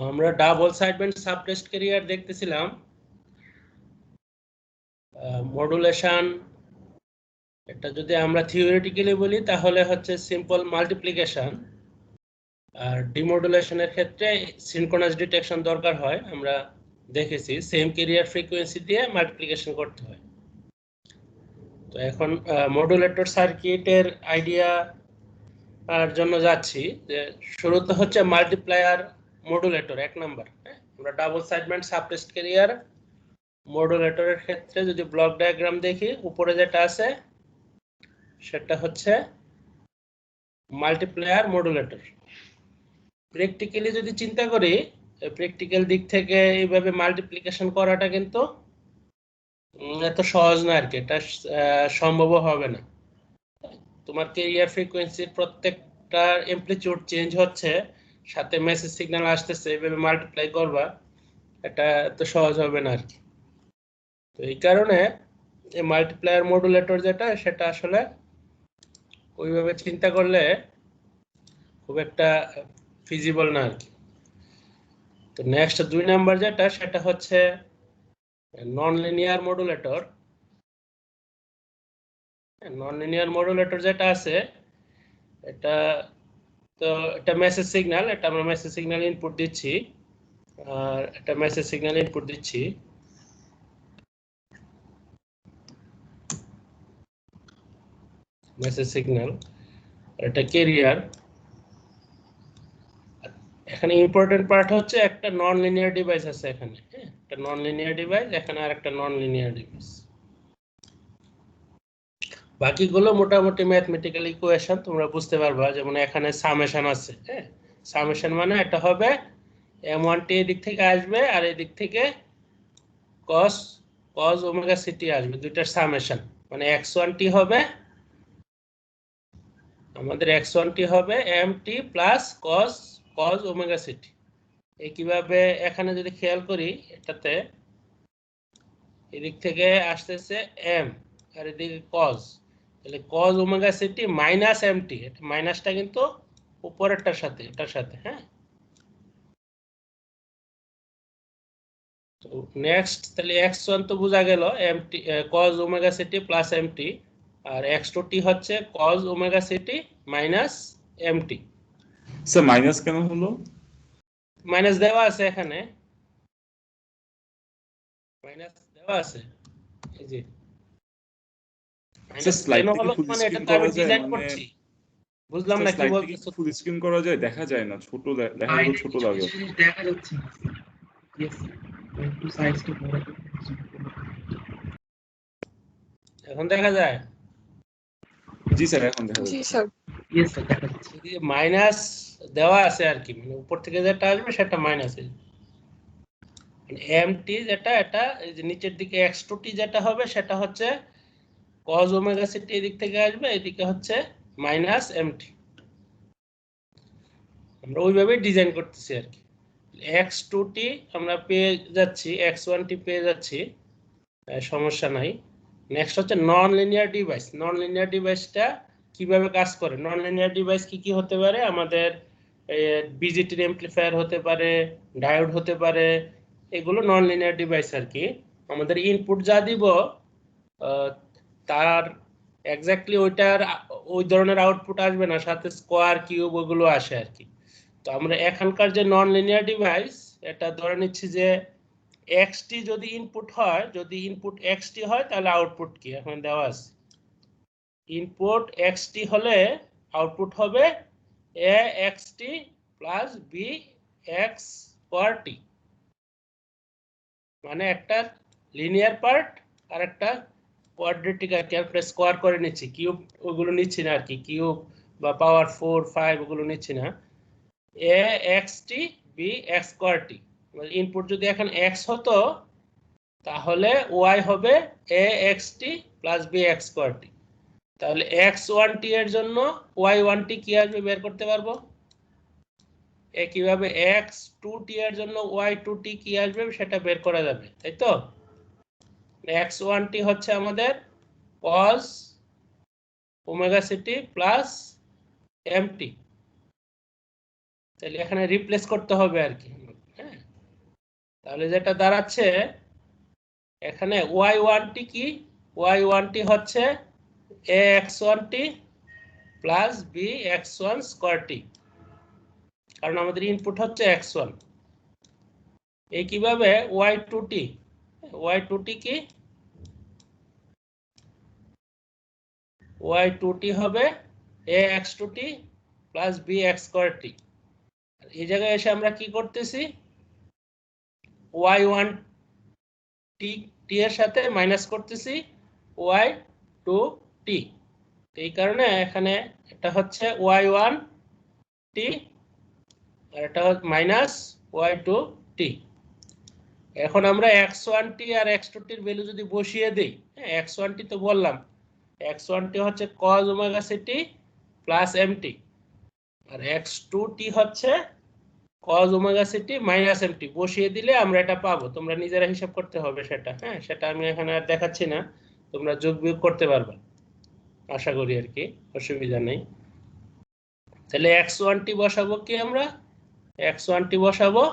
আমরা double সাইডব্যান্ড সাবটেস্ট career দেখতেছিলাম। Modulation এটা যদি আমরা থিওরিটিক্যালি বলি তাহলে হচ্ছে সিম্পল মাল্টিপ্লিকেশন, আর ডিমডুলেশনের ক্ষেত্রে সিনক্রোনাস ডিটেকশন দরকার হয়। আমরা দেখেছি সেম ক্যারিয়ার ফ্রিকোয়েন্সি দিয়ে মাল্টিপ্লিকেশন করতে হয়। তো এখন মডুলেটর সার্কিটের আইডিয়া আর জন্য যাচ্ছি যে শুরুতে হচ্ছে মাল্টিপ্লায়ার মডুলেটর 1 নাম্বার। আমরা ডাবল সাইডব্যান্ড সাবটেস্ট ক্যারিয়ার মডুলেটরের ক্ষেত্রে যদি ব্লক ডায়াগ্রাম দেখি, উপরে যেটা আছে সেটা হচ্ছে মাল্টিপ্লায়ার মডুলেটর। প্র্যাকটিক্যালি যদি চিন্তা করি, প্র্যাকটিক্যাল দিক থেকে এইভাবে মাল্টিপ্লিকেশন করাটা কিন্তু এত সহজ না আর কি, এটা সম্ভব হবে না। তোমার ক্যারিয়ার ফ্রিকোয়েন্সির প্রত্যেকটা অ্যামপ্লিটিউড চেঞ্জ হচ্ছে, সাথে মেসেজ সিগন্যাল আসতেছে, এইভাবে মাল্টিপ্লাই করবা, এটা এত সহজ হবে না আর কি। তো এই কারণে এই মাল্টিপ্লায়ার মডুলেটর যেটা, সেটা আসলে ওইভাবে চিন্তা করলে খুব একটা ফিজিবল না আর কি। তো নেক্সট 2 নাম্বার যেটা, সেটা হচ্ছে non linear modulator. Non linear modulator যেটা আছে, এটা তো এটা মেসেজ সিগন্যাল, এটা আমরা মেসেজ সিগন্যাল ইনপুট দিচ্ছি, আর এটা মেসেজ সিগন্যাল ইনপুট দিচ্ছি। মেসেজ সিগন্যাল, এটা ক্যারিয়ার। এখানে ইম্পর্টেন্ট পার্ট হচ্ছে একটা নন লিনিয়ার ডিভাইস আছে এখানে, হ্যাঁ, একটা নন লিনিয়ার ডিভাইস, এখানে আর একটা নন লিনিয়ার ডিভাইস। বাকিগুলো মোটামুটি ম্যাথমেটিক্যাল ইকুয়েশন তোমরা বুঝতে পারবা। যেমন এখানে সামেশন আছে, হ্যাঁ, সামেশন মানে এটা হবে m1t এদিক থেকে আসবে আর এদিক থেকে cos ওমেগা সিটি আসবে, দুইটার সামেশন, মানে x1t হবে, আমাদের x1t হবে mt plus cos omega city. একইভাবে এখানে যদি খেয়াল করি, এটাতে এদিক থেকে আসতেছে m আর এদিকে cos, তাহলে cos omega C T minus mt, এটা মাইনাসটা কিন্তু উপরেরটার সাথে, এটার সাথে, হ্যাঁ। তো নেক্সট তাহলে x1 তো বোঝা গেল, mt cos omega city plus mt, আর x2t হচ্ছে cos omega C T minus mt। Sir minus কেন হলো? মাইনাস দেওয়া আছে এখানে, মাইনাস দেওয়া আছে, এই যে মাইনাস কেন হলো, মানে এটা তো আমি ডিজাইন করছি। বুঝলাম না কি বলতেছো। ফুল স্ক্রিন করা যায়? দেখা যায় না, ছোট দেখা গেল, ছোট লাগে। দেখা যাচ্ছে না। ইয়েস একটু সাইজটা বড় করে। এখন দেখা যায়? জি স্যার, এখন দেখা জি যাচ্ছে। স্যার। ইয়েস স্যার দেখা যাচ্ছে। মাইনাস দেওয়া আছে আর কি, মানে উপর থেকে যেটা আসবে সেটা মাইনাস, mt যেটা, এটা এই যে নিচের দিকে x2t যেটা হবে সেটা হচ্ছে cos ওমেগা সিটি, এদিক থেকে আসবে, এদিকে হচ্ছে মাইনাস mt। আমরা ওইভাবে ডিজাইন করতেছি আর কি। x2t আমরা পেয়ে যাচ্ছি, x1t পেয়ে যাচ্ছি, সমস্যা নাই। নেক্সট হচ্ছে non linear device. Non linear ডিভাইসটা কিভাবে কাজ করে? নন লিনিয়ার ডিভাইস কি কি হতে পারে? আমাদের বিজেটির অ্যাম্পলিফায়ার হতে পারে, ডায়োড হতে পারে, এগুলো নন লিনিয়ার ডিভাইস আর কি। আমাদের ইনপুট যা দিব তার এক্স্যাক্টলি ওই ধরনের আউটপুট আসবে না, সাথে স্কোয়ার কিউব ওগুলো আসে আর কি। তো আমরা এখানকার যে নন লিনিয়ার ডিভাইস, এটা ধরে নিচ্ছি যে xt যদি ইনপুট হয়, যদি ইনপুট xt হয় তাহলে আউটপুট কি এখন দেওয়া আছে। ইনপুট xt হলে আউটপুট হবে axt plus bx square t, মানে একটা লিনিয়ার পার্ট আর একটা কোয়াড্রেটিক আর কি, আমরা স্কয়ার করে নিচ্ছি, কিউব ওগুলো নিচ্ছি না আর কি, কিউব বা পাওয়ার 4 5 ওগুলো নিচ্ছি না। axt bx square t, input যদি এখন x হতো তাহলে y হবে axt plus bx square t। তাহলে x1t এর জন্য y1t কি আসবে বের করতে পারবো। একইভাবে x2t এর জন্য y2t কি আসবে সেটা বের করা যাবে, তাই তো। x1t হচ্ছে আমাদের cos omega city plus mt, তাহলে এখানে রিপ্লেস করতে হবে আর কি। তাহলে যেটা দাঁড়াচ্ছে এখানে y1t কি, y1t হচ্ছে ax1t plus bx1 square t, কারণ আমাদের ইনপুট হচ্ছে x1। এই কিভাবে y2t, y2t কি, y2t হবে ax2t plus bx square t। এই জায়গায় এসে আমরা কি করতেছি, y1t এর সাথে মাইনাস করতেছি y2t। এই কারণে এখানে এটা হচ্ছে y1t আর এটা হচ্ছে মাইনাস y2t। এখন আমরা x1t আর x2t এর ভ্যালু যদি বসিয়ে দেই, x1t তো বললাম, x1t হচ্ছে cos omega ct plus mt, আর x2t হচ্ছে cos omega ct minus mt। বসিয়ে দিলে আমরা এটা পাবো, তোমরা নিজেরা হিসাব করতে হবে সেটা। হ্যাঁ, সেটা আমি এখানে আর দেখাচ্ছি না, তোমরা যোগ বিয়োগ করতে পারবে আশা করি, আর কি অসুবিধা নেই। তাহলে x1t বসাবো কি, আমরা x1t বসাবো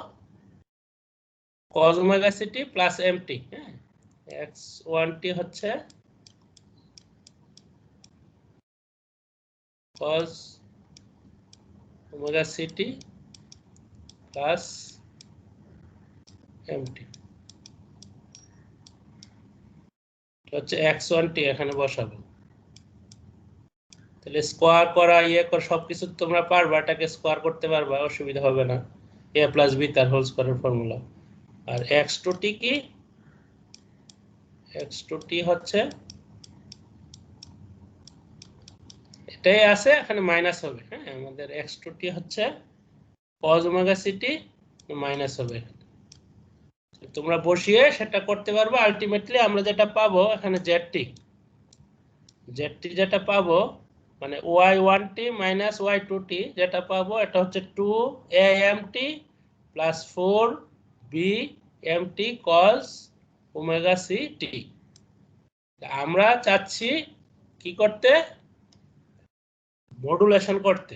cos omega ct plus mt। হ্যাঁ, x1t হচ্ছে cos omega ct plus mt হচ্ছে x1t এখানে বসাবো। তাহলে স্কোয়ার করা সবকিছু তোমরা পারবা, এটাকে স্কোয়ার করতে পারবা, অসুবিধা হবে না। a প্লাস b তার হোল স্কয়ারের ফর্মুলা। আর x2t কি, x2t হচ্ছে এটাই আছে, এখানে মাইনাস হবে। হ্যাঁ, আমাদের x2t হচ্ছে cos ওমেগা ct মাইনাস হবে। তোমরা বসিয়ে সেটা করতে পারবে। আলটিমেটলি আমরা যেটা পাবো এখানে zt যেটা পাবো মানে y1t মাইনাস y2t যেটা পাবো এটা হচ্ছে 2amt plus 4bmt cos omega ct। আমরা চাচ্ছি কি করতে, মডুলেশন করতে,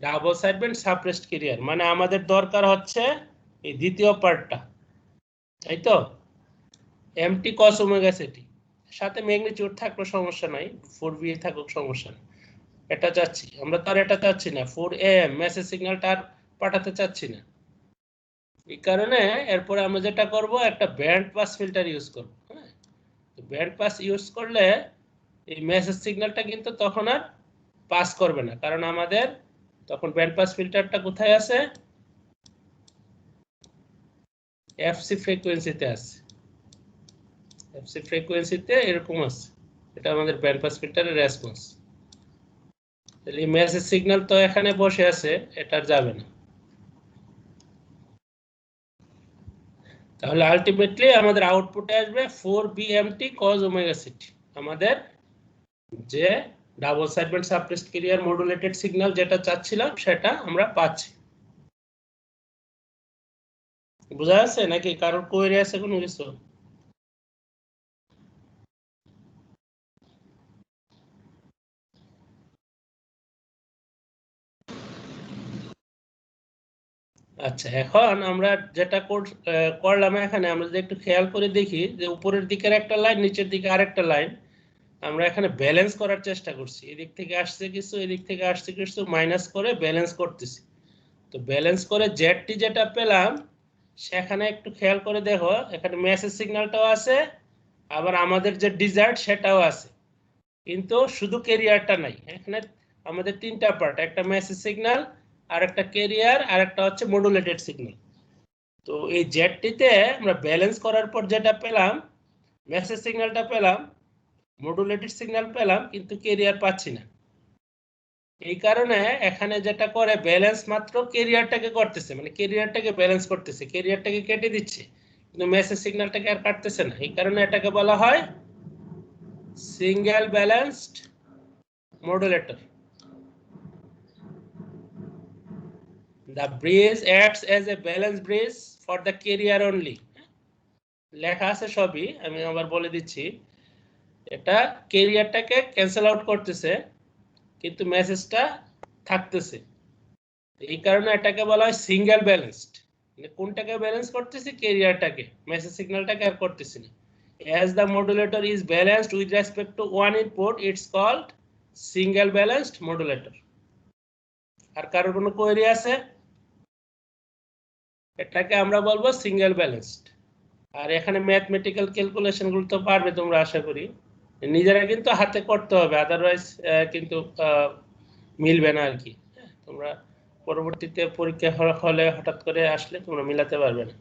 ডাবল সাইডব্যান্ড সাপ্রেসড ক্যারিয়ার। মানে আমাদের দরকার হচ্ছে এই দ্বিতীয় পার্টটা, তাই তো, mt cos ওমেগা ct, সাথে ম্যাগনিটিউড থাকলে সমস্যা নাই, 4b থাকুক সমস্যা নেই। এটা চাচ্ছি আমরা, তার এটা চাচ্ছি না, 4am মেসেজ সিগন্যালটা আর পাঠাতে চাচ্ছি না। এই কারণে এরপরে আমরা যেটা করব, একটা ব্যান্ড পাস ফিল্টার ইউজ করব। হ্যাঁ, ব্যান্ড পাস ইউজ করলে এই মেসেজ সিগন্যালটা কিন্তু তখন আর পাস করবে না, কারণ আমাদের তখন ব্যান্ড পাস ফিল্টারটা কোথায় আছে, এফসি ফ্রিকোয়েন্সিতে আছে। এফসি ফ্রিকোয়েন্সিতে এরকম আছে, এটা আমাদের ব্যান্ড পাস ফিল্টারের রেসপন্স। তাহলে এই মেসেজ সিগন্যাল তো এখানে বসে আছে, এটা যাবে না। তাহলে আলটিমেটলি আমাদের আউটপুটে আসবে 4bmt cos ওমেগা ct। আমাদের যে double sideband suppressed carrier modulated signal যেটা চাচ্ছিলাম সেটা আমরা পাচ্ছি। বুঝা যাচ্ছে নাকি, কারোর কোয়েরি আছে কোনো কিছু? আচ্ছা, এখন আমরা যেটা করলাম এখানে, আমরা যদি একটু খেয়াল করে দেখি যে উপরের দিকের একটা লাইন, নিচের দিকে আরেকটা লাইন, আমরা এখানে ব্যালেন্স করার চেষ্টা করছি। এদিক থেকে আসছে কিছু, এদিক থেকে আসছে কিছু, মাইনাস করে ব্যালেন্স করতেছি। তো ব্যালেন্স করে জেডটি যেটা পেলাম, সেখানে একটু খেয়াল করে দেখো, এখানে মেসেজ সিগন্যালটাও আছে, আবার আমাদের যে ডিজার্ট সেটাও আছে, কিন্তু শুধু ক্যারিয়ারটা নাই। এখানে আমাদের তিনটা পার্ট, একটা মেসেজ সিগন্যাল, আর একটা ক্যারিয়ার, আর একটা হচ্ছে মডুলেটেড সিগন্যাল। তো এই জেডটিতে আমরা ব্যালেন্স করার পর যেটা পেলাম, মেসেজ সিগন্যালটা পেলাম, মডুলেটেড সিগন্যাল পেলাম, কিন্তু ক্যারিয়ার পাচ্ছি না। এই কারণে এখানে যেটা করে, ব্যালেন্স মাত্র ক্যারিয়ারটাকে করতেছে, মানে ক্যারিয়ারটাকে ব্যালেন্স করতেছে, ক্যারিয়ারটাকে কেটে দিচ্ছে, কিন্তু মেসেজ সিগন্যালটাকে আর কাটতেছে না। এই কারণে এটাকে বলা হয় single balanced modulator. The bridge acts as a balance bridge for the carrier only. লেখা আছে সবই, আমি আবার বলে দিচ্ছি। এটা ক্যারিয়ারটাকে ক্যান্সেল আউট করতেছে, কিন্তু মেসেজটা থাকতেছে। এই কারণে এটাকে বলা হয় সিঙ্গেল ব্যালেন্সড। কোনটাকে ব্যালেন্স করতেছি, ক্যারিয়ারটাকে, মেসেজ সিগন্যালটাকে আর করতেছি না। as the modulator is balanced with respect to one input, it's called single balanced modulator. আর কারোর কোনো কোয়েরি আছে? এটাকে আমরা বলবো সিঙ্গেল ব্যালেন্সড। আর এখানে ম্যাথমেটিক্যাল ক্যালকুলেশন গুলো তো পারবে তোমরা, আশা করি। নিজেরা কিন্তু হাতে করতে হবে, আদারওয়াইজ কিন্তু মিলবে না আর কি। তোমরা পরবর্তীতে পরীক্ষা হলে হঠাৎ করে আসলে তোমরা মিলাতে পারবে না।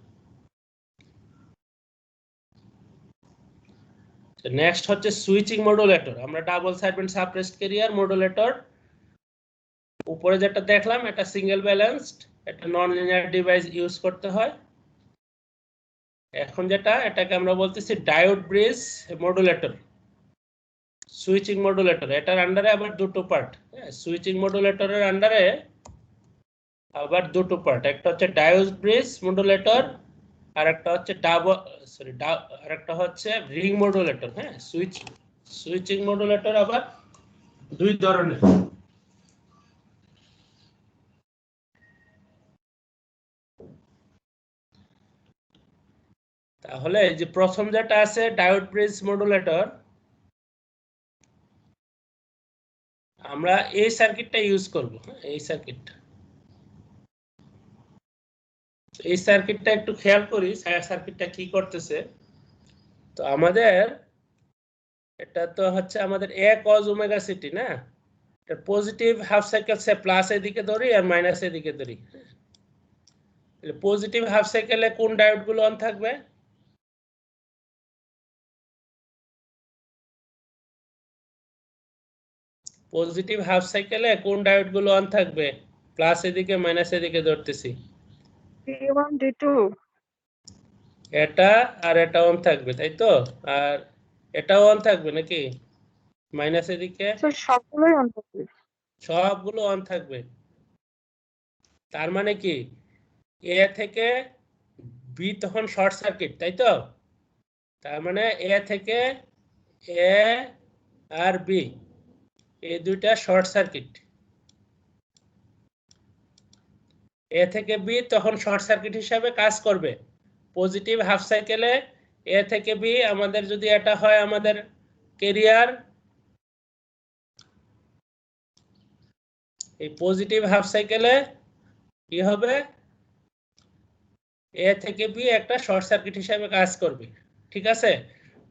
নেক্সট হচ্ছে সুইচিং মডুলেটর। আমরা double sideband suppressed carrier modulator উপরে যেটা দেখলাম, এটা সিঙ্গেল ব্যালেন্সড, এটা নন লিনিয়ার ডিভাইস ইউজ করতে হয়। এখন যেটা, এটাকে আমরা বলতেছি diode bridge modulator, switching modulator. এটার আন্ডারে আবার দুটো পার্ট। সুইচিং মডুলেটরের আন্ডারে আবার দুটো পার্ট, একটা হচ্ছে ডায়োড ব্রিজ মডুলেটর আর একটা হচ্ছে আর একটা হচ্ছে রিং মডুলেটর। হ্যাঁ, সুইচিং মডুলেটর আবার দুই ধরনের। তাহলে যে প্রথম যেটা আছে ডায়োড ব্রিজ মডুলেটর, আমরা এই সার্কিটটা ইউজ করব। এই সার্কিটটা একটু খেয়াল করি, সার্কিটটা কি করতেছে। তো আমাদের এটা তো হচ্ছে আমাদের a cos ওমেগা সিটি না, এটা পজিটিভ হাফ সাইকেল সে প্লাস এদিকে ধরি আর মাইনাস এদিকে ধরি। তাহলে পজিটিভ হাফ সাইকেলে কোন ডায়োড গুলো অন থাকবে? পজিটিভ হাফ সাইকেলে কোন ডায়োড গুলো অন থাকবে? প্লাস এদিকে মাইনাস এদিকে ধরতেছি। D1 D2 এটা আর এটা অন থাকবে, তাই তো? আর এটাও অন থাকবে নাকি? মাইনাস এদিকে স্যার সবগুলোই অন থাকবে। সবগুলো অন থাকবে। তার মানে কি, এ থেকে বি তখন শর্ট সার্কিট, তাই তো? তার মানে এ থেকে এ আর বি এই দুইটা শর্ট সার্কিট। এ থেকে বি তখন শর্ট সার্কিট হিসাবে কাজ করবে। পজিটিভ হাফ সাইকেলে এ থেকে বি আমাদের যদি এটা হয় আমাদের ক্যারিয়ার, এই পজিটিভ হাফ সাইকেলে কি হবে? এ থেকে বি একটা শর্ট সার্কিট হিসাবে কাজ করবে, ঠিক আছে?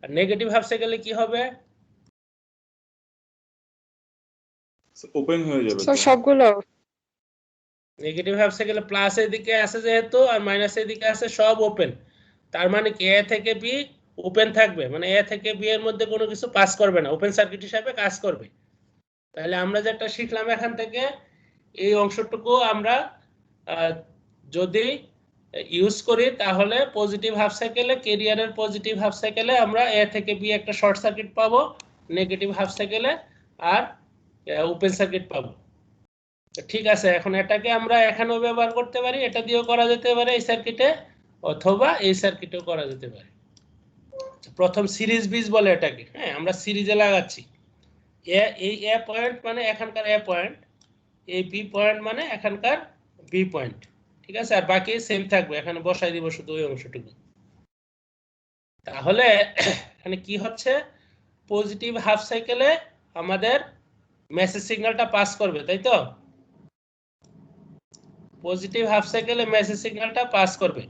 আর নেগেটিভ হাফ সাইকেলে কি হবে? ওপেন হয়ে যাবে। স্যার সবগুলো নেগেটিভ হাফ সাইকেলে প্লাস এর দিকে আছে যেহেতু আর মাইনাস এর দিকে আছে, সব ওপেন। তার মানে কি এ থেকে বি ওপেন থাকবে, মানে এ থেকে বি এর মধ্যে কোনো কিছু পাস করবে না, ওপেন সার্কিট হিসাবে কাজ করবে। তাহলে আমরা যেটা শিখলাম এখান থেকে, এই অংশটুকু আমরা যদি ইউজ করি তাহলে পজিটিভ হাফ সাইকেলে, ক্যারিয়ারের পজিটিভ হাফ সাইকেলে আমরা এ থেকে বি একটা শর্ট সার্কিট পাবো, নেগেটিভ হাফ সাইকেলে আর ওপেন সার্কিট পাবো। ঠিক আছে, এখন এটাকে আমরা এখানেও ব্যবহার করতে পারি, এটা দিয়েও করা যেতে পারে এই সার্কিটে, অথবা এই সার্কিটেও করা যেতে পারে। প্রথম সিরিজ বিজ বলে এটাকে। হ্যাঁ, আমরা সিরিজে লাগাচ্ছি। এই এ পয়েন্ট মানে এখানকার এ পয়েন্ট, এই বি পয়েন্ট মানে এখানকার বি পয়েন্ট, ঠিক আছে? আর বাকি সেম থাকবে, এখানে বসাই দিব শুধু ওই অংশটুকু। তাহলে এখানে কি হচ্ছে, পজিটিভ হাফ সাইকেলে আমাদের মেসেজ সিগন্যালটা পাস করবে, তাই তো? পজিটিভ হাফ সাইকেলে মেসেজ সিগন্যালটা পাস করবে,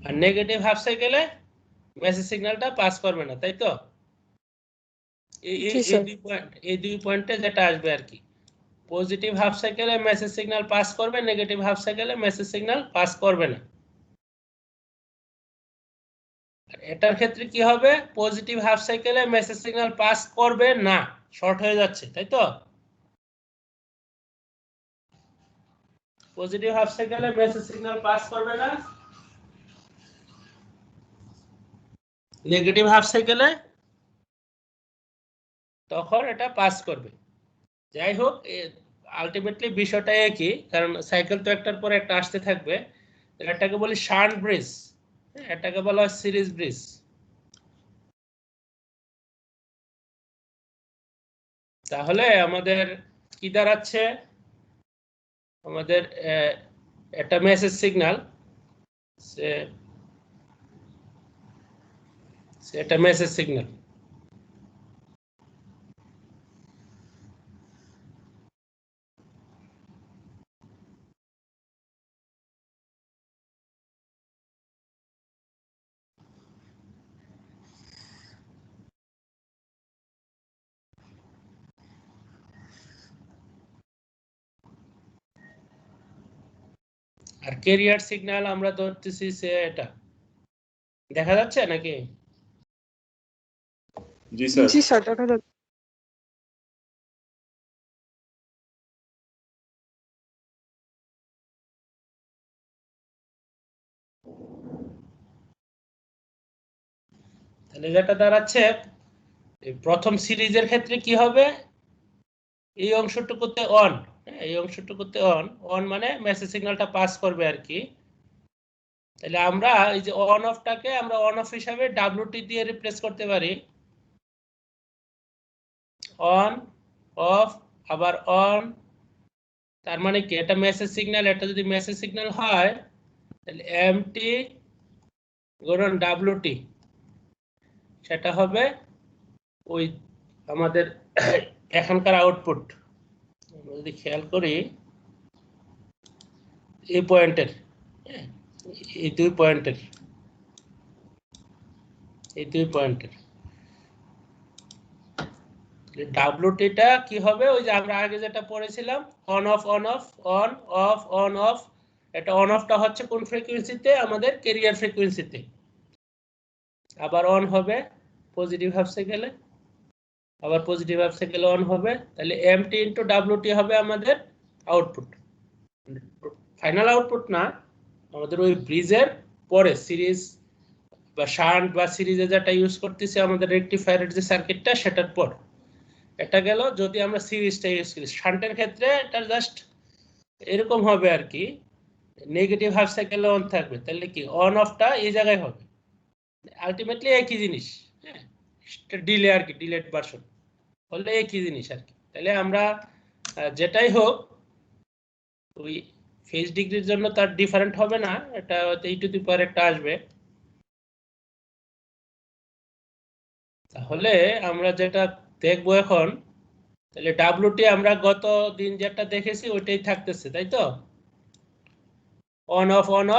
আর নেগেটিভ হাফ সাইকেলে মেসেজ সিগন্যালটা পাস করবে না, তাই তো? এই দুই পয়েন্টে যেটা আসবে আর কি, পজিটিভ হাফ সাইকেলে মেসেজ সিগন্যাল পাস করবে, নেগেটিভ হাফ সাইকেলে মেসেজ সিগন্যাল পাস করবে না। এটার ক্ষেত্রে কি হবে, পজিটিভ হাফ সাইকেলে মেসেজ সিগন্যাল পাস করবে না, শর্ট হয়ে যাচ্ছে, তাই তো? পজিটিভ হাফ সাইকেলে মেসেজ সিগন্যাল পাস করবে না, নেগেটিভ হাফ সাইকেলে তখন এটা পাস করবে। যাই হোক, আলটিমেটলি বিষয়টা একই, কারণ সাইকেল তো একটার পর একটা আসতে থাকবে। এটাকে বলি শান্ট ব্রিজ, এটাকে বলা হয় সিরিজ ব্রিজ। তাহলে আমাদের কি দাঁড়াচ্ছে, আমাদের এটা মেসেজ সিগন্যাল, এটা মেসেজ সিগন্যাল। আর ক্যারিয়ার সিগন্যাল আমরা ধরতেছি সে এটা দেখা যাচ্ছে নাকি? জি স্যার। জি স্যার, দেখা যাচ্ছে। তাহলে যেটা দাঁড়াচ্ছে প্রথম সিরিজের ক্ষেত্রে কি হবে, এই অংশটুকুতে অন, এই অংশটুকুতে অন মানে মেসেজ সিগন্যালটা পাস করবে আর কি। তাহলে আমরা এই যে অন অফটাকে আমরা অন অফ হিসাবে ডাব্লিউটি দিয়ে রিপ্লেস করতে পারি। অন অফ আবার অন, তার মানে কি এটা মেসেজ সিগন্যাল, এটা যদি মেসেজ সিগন্যাল হয় তাহলে এমটি গুণন ডাব্লিউটি সেটা হবে ওই আমাদের এখানকার আউটপুট। যদি খেয়াল করি এই পয়েন্টের, এই দুই পয়েন্টের ডাব্লিউটিটা কি হবে, ওই যে আমরা আগে যেটা পড়েছিলাম on of on of on of on of. এটা অন অফটা হচ্ছে কোন ফ্রিকোয়েন্সিতে, আমাদের ক্যারিয়ার ফ্রিকোয়েন্সিতে। আবার অন হবে পজিটিভ হাফ সাইকেলে, আবার পজিটিভ হাফ সাইকেলে অন হবে। তাহলে এমটি ইনটু ডাব্লিউটি হবে আমাদের আউটপুট, ফাইনাল আউটপুট না, আমাদের ওই ব্রিজের পরে সিরিজ বা শান্ট বা সিরিজে যেটা ইউজ করতেছি আমাদের রেকটিফায়ারের যে সার্কিটটা সেটার পর এটা গেল। যদি আমরা সিরিজটা ইউজ করি শান্টের ক্ষেত্রে এটা জাস্ট এরকম হবে আর কি, নেগেটিভ হাফ সাইকেলে অন থাকবে। তাহলে কি অন অফটা এই জায়গায় হবে, আলটিমেটলি একই জিনিস। হ্যাঁ, ডিলে আর কি, ডিলেট ভার্সন বললে একই জিনিস আর কি। তাহলে আমরা যেটাই হোক ওই ফেজ ডিগ্রির জন্য তার ডিফারেন্ট হবে না, এটা হয়তো ই টু দি পাওয়ার একটা আসবে। তাহলে আমরা যেটা দেখবো এখন, তাহলে ডাব্লিউটি আমরা গত দিন যেটা দেখেছি ওইটাই থাকতেছে, তাই তো? অন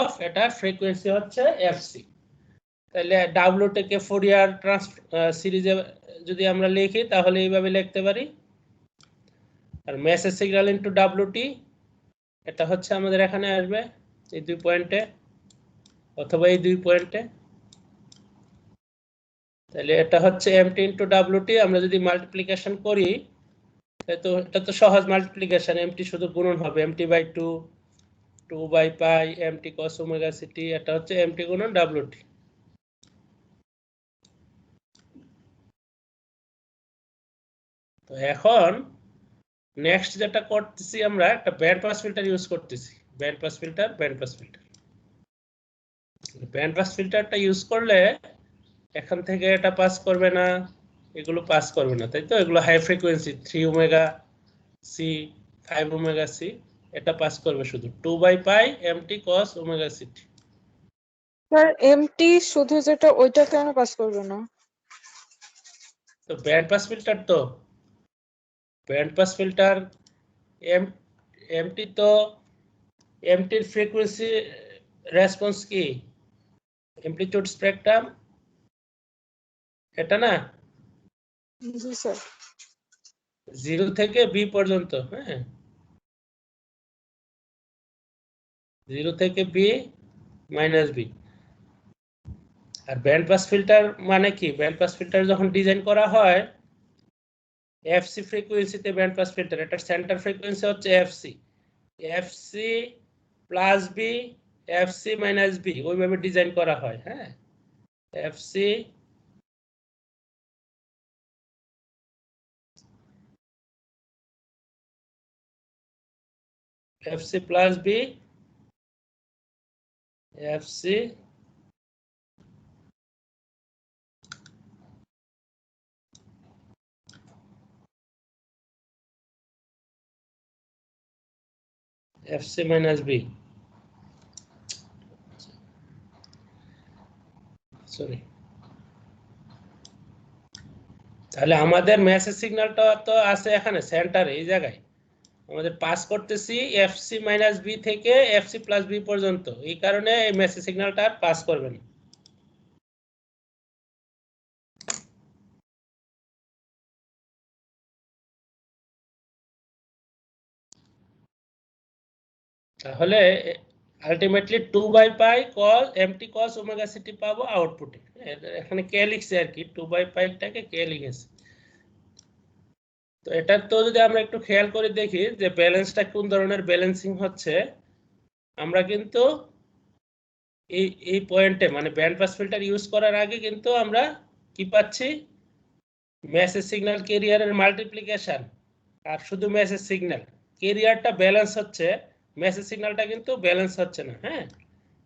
অফ এটার ফ্রিকোয়েন্সি হচ্ছে এফসি। তাহলে ডাব্লিউটি কে ফুরিয়ার সিরিজে যদি আমরা লিখি তাহলে এইভাবে লিখতে পারি, আর মেসেজ সিগন্যাল ইনটু ডাব্লিউটি এটা হচ্ছে আমাদের এখানে আসবে এই দুই পয়েন্টে অথবা এই দুই পয়েন্টে। তাহলে এটা হচ্ছে এমটি ইনটু ডাব্লিউটি। আমরা যদি মাল্টিপ্লিকেশন করি তো এটা তো সহজ মাল্টিপ্লিকেশন, এমটি শুধু গুণন হবে, M T by 2 by pi M T cos omega C T, এটা হচ্ছে এমটি গুণন ডাব্লিউটি। তো এখন নেক্সট যেটা করতেছি আমরা একটা ব্যান্ড পাস ফিল্টার ইউজ করতেছি। ব্যান্ড পাস ফিল্টারটা ইউজ করলে এখান থেকে এটা পাস করবে না, এগুলো পাস করবে না, তাই তো? এগুলো high frequency 3 omega C 5 omega C, এটা পাস করবে শুধু 2 by pi M T cos omega C T. Sir M T শুধু যেটা ওইটা কেন পাস করবে না? তো ব্যান্ড পাস ফিল্টার এমটি তো এমটির ফ্রিকোয়েন্সি রেসপন্স কি অ্যামপ্লিটিউড স্পেকট্রাম, এটা না? জি স্যার। 0 থেকে বি পর্যন্ত। হ্যাঁ, 0 থেকে বি মাইনাস বি। আর ব্যান্ড পাস ফিল্টার মানে কি, ব্যান্ড পাস ফিল্টার যখন ডিজাইন করা হয় এফসি ফ্রিকোয়েন্সিতে ব্যান্ড পাস ফিল্টার, এটার সেন্টার ফ্রিকোয়েন্সি হচ্ছে F C, F C plus B F C minus B, ওইভাবে ডিজাইন করা হয়। হ্যাঁ, F C F C plus B F C F C minus B. Sorry, তাহলে আমাদের মেসেজ সিগন্যালটা তো আছে এখানে সেন্টারে, এই জায়গায় আমাদের পাস করতেছি এফসি মাইনাস বি থেকে এফসি প্লাস বি পর্যন্ত, এই কারণে এই মেসেজ সিগন্যালটা আর পাস করবে না। তাহলে আলটিমেটলি 2/পাই কস এমটি কস ওমেগা সিটি পাবো আউটপুটে। এখানে কে লিখছে আর কি, 2/পাইটাকে কে লিখেছে। তো এটা তো যদি আমরা একটু খেয়াল করে দেখি যে ব্যালেন্সটা কোন ধরনের ব্যালেন্সিং হচ্ছে, আমরা কিন্তু এই পয়েন্টে মানে ব্যান্ড পাস ফিল্টার ইউজ করার আগে কিন্তু আমরা কি পাচ্ছি, মেসেজ সিগন্যাল ক্যারিয়ারের মাল্টিপ্লিকেশন আর শুধু মেসেজ সিগন্যাল, ক্যারিয়ারটা ব্যালেন্স হচ্ছে, মেসেজ সিগন্যালটা কিন্তু ব্যালেন্স হচ্ছে না। হ্যাঁ,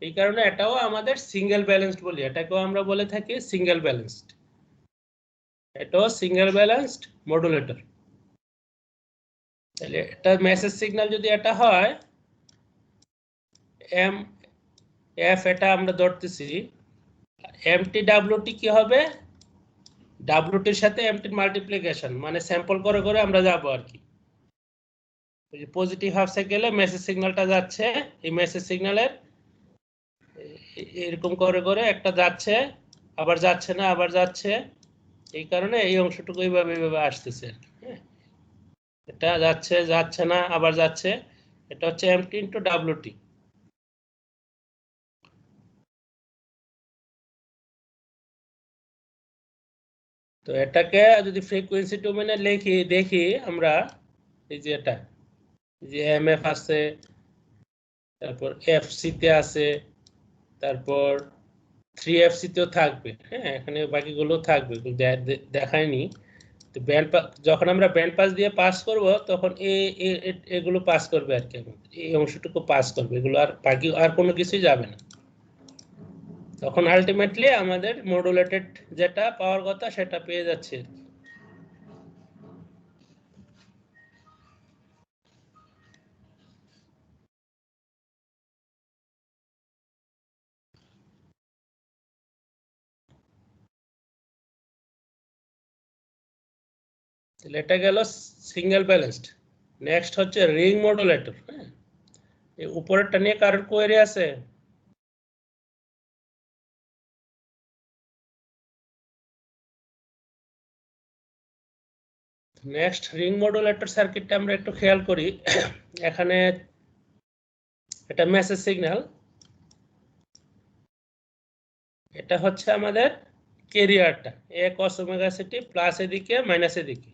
এই কারণে এটাও আমাদের সিঙ্গেল ব্যালেন্সড বলি, এটাকেও আমরা বলে থাকি সিঙ্গেল ব্যালেন্সড, এটাও সিঙ্গেল ব্যালেন্সড মডুলেটর। তাহলে এটা মেসেজ সিগন্যাল যদি এটা হয় এম এফ, এটা আমরা ধরতেছি, এমটি ডাব্লিউটি কি হবে, ডাব্লিউটির সাথে এমটির মাল্টিপ্লিকেশন, মানে স্যাম্পল করে করে আমরা যাবো আর কি। পজিটিভ হাফ সাইকেলে মেসেজ সিগন্যালটা যাচ্ছে, এই মেসেজ সিগন্যালের এরকম করে করে একটা যাচ্ছে, আবার যাচ্ছে না, আবার যাচ্ছে, এই কারণে এই অংশটুকু এইভাবে আসতেছে আর কি। হ্যাঁ, এটা যাচ্ছে, যাচ্ছে না, আবার যাচ্ছে, এটা হচ্ছে এমটি ইন্টু ডাব্লিউটি। তো এটাকে যদি ফ্রিকোয়েন্সি ডোমেনে লিখি দেখি আমরা, এই যে এটা যে এমএফ আছে, তারপর এফসি তে আছে, তারপর 3FC তেও থাকবে। হ্যাঁ, এখানে বাকিগুলো থাকবে, দেখায়নি। তো ব্যান্ড যখন আমরা ব্যান্ড পাস দিয়ে পাস করব তখন এগুলো পাস করবে আর কি, এই অংশটুকু পাস করবে, এগুলো আর বাকি আর কোনো কিছুই যাবে না। তখন আলটিমেটলি আমাদের মডুলেটেড যেটা পাওয়ার কথা সেটা পেয়ে যাচ্ছে আর কি। তাহলে এটা গেল সিঙ্গেল ব্যালেন্সড। নেক্সট হচ্ছে রিং মডুলেটর। হ্যাঁ, এই উপরেরটা নিয়ে কারোর কোয়েরি আছে? নেক্সট রিং মডুলেটর সার্কিটটা আমরা একটু খেয়াল করি। এখানে এটা মেসেজ সিগন্যাল, এটা হচ্ছে আমাদের ক্যারিয়ারটা, এ কস ওমেগা সিটি প্লাস এদিকে মাইনাস এদিকে।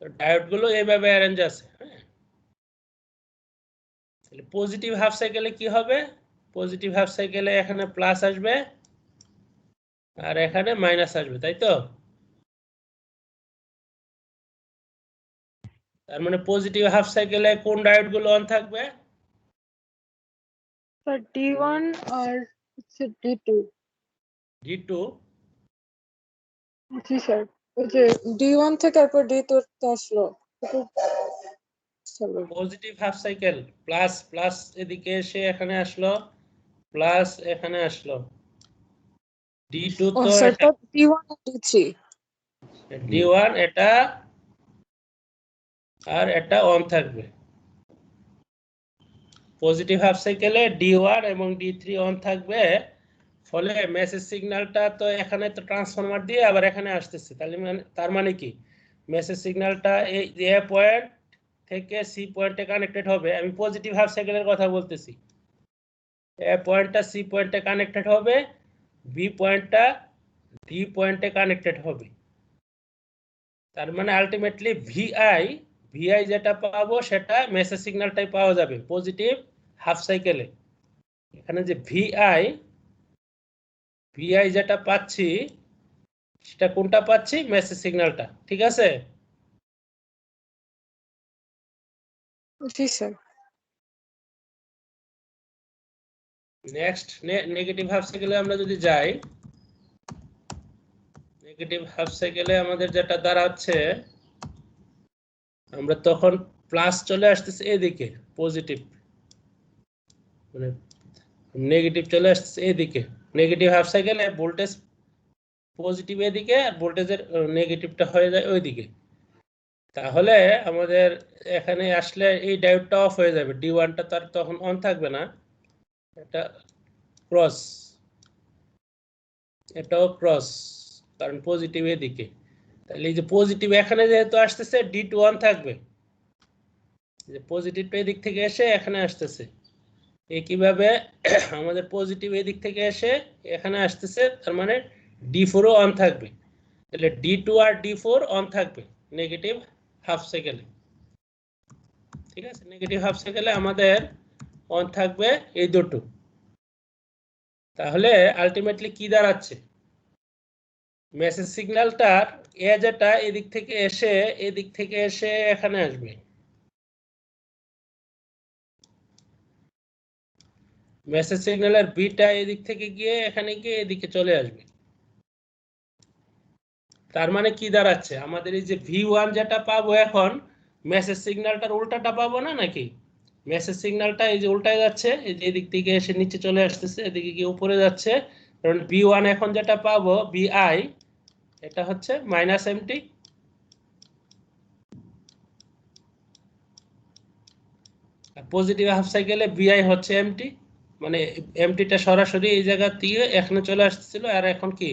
তো ডায়োড গুলো এইভাবে অ্যারেঞ্জ আছে। হ্যাঁ, তাহলে পজিটিভ হাফ সাইকেলে কি হবে, পজিটিভ হাফ সাইকেলে এখানে প্লাস আসবে আর এখানে মাইনাস আসবে, তাই তো? তার মানে পজিটিভ হাফ সাইকেলে কোন ডায়োড গুলো অন থাকবে? স্যার D1 আর হচ্ছে D2। D2। জি স্যার, ওই যে D1 থেকে তারপর D2 তে আসলো। Positive half cycle plus plus এদিকে এসে এখানে আসলো, প্লাস এখানে আসলো, D2 তো স্যার তো D1 আর D3। D1 এটা আর এটা অন থাকবে। পজিটিভ হাফ সাইকেলে D1 এবং D3 অন থাকবে, ফলে মেসেজ সিগন্যালটা তো এখানে তো ট্রান্সফরমার দিয়ে আবার এখানে আসতেছে, তার মানে কি মেসেজ সিগন্যালটা এই এ পয়েন্ট থেকে সি পয়েন্টে কানেক্টেড হবে। আমি পজিটিভ হাফ সাইকেলের কথা বলতেছি। এ পয়েন্টটা সি পয়েন্টে কানেক্টেড হবে, বি পয়েন্টটা ডি পয়েন্টে কানেক্টেড হবে। তার মানে আলটিমেটলি ভিআই ভিআই যেটা পাবো সেটা মেসেজ সিগন্যালটাই পাওয়া যাবে পজিটিভ হাফ সাইকেলে। এখানে যে ভিআই ভিআই যেটা পাচ্ছি সেটা কোনটা পাচ্ছি, মেসেজ সিগন্যালটা, ঠিক আছে? জি স্যার। নেক্সট নেগেটিভ হাফ সাইকেলে আমরা যদি যাই, নেগেটিভ হাফ সাইকেলে আমাদের যেটা দাঁড়াচ্ছে, আমরা তখন প্লাস চলে আসতেছে এদিকে, পজিটিভ মানে নেগেটিভ চলে আসতেছে এদিকে, নেগেটিভ হাফ সাইকেলে ভোল্টেজ পজিটিভ এদিকে আর ভোল্টেজের নেগেটিভটা হয়ে যায় ওইদিকে। তাহলে আমাদের এখানে আসলে এই ডায়োডটা অফ হয়ে যাবে, D1টা তার তখন অন থাকবে না, এটা ক্রস, এটাও ক্রস, কারণ পজিটিভ এদিকে। তাহলে এই যে পজিটিভ এখানে যেহেতু আসতেছে D2 অন থাকবে, যে পজিটিভটা এদিক থেকে এসে এখানে আসতেছে, একইভাবে আমাদের পজিটিভ এদিক থেকে এসে এখানে আসতেছে, তার মানে D4 ও অন থাকবে। তাহলে D2 আর D4 অন থাকবে নেগেটিভ হাফ সাইকেলে। ঠিক আছে, নেগেটিভ হাফ সাইকেলে আমাদের অন থাকবে এই দুটো। তাহলে আলটিমেটলি কি দাঁড়াচ্ছে, মেসেজ সিগন্যালটার যেটা এদিক থেকে এসে এখানে আসবে, মেসেজ সিগন্যালের বিটা এদিক থেকে গিয়ে এখানে গিয়ে এদিকে চলে আসবে। তার মানে কি দাঁড়াচ্ছে, আমাদের এই যে V1 যেটা পাবো এখন, মেসেজ সিগন্যালটার উল্টাটা পাবো না নাকি? মেসেজ সিগন্যালটা এই যে উল্টায় যাচ্ছে, এই যে এদিক থেকে এসে নিচে চলে আসতেছে, এদিকে গিয়ে উপরে যাচ্ছে, কারণ B1 এখন যেটা পাবো BI, এটা হচ্ছে -MT, পজিটিভ হাফ সাইকেলে BI হচ্ছে MT, মানে MTটা সরাসরি এই জায়গা থেকে এখানে চলে আসতেছিল, আর এখন কি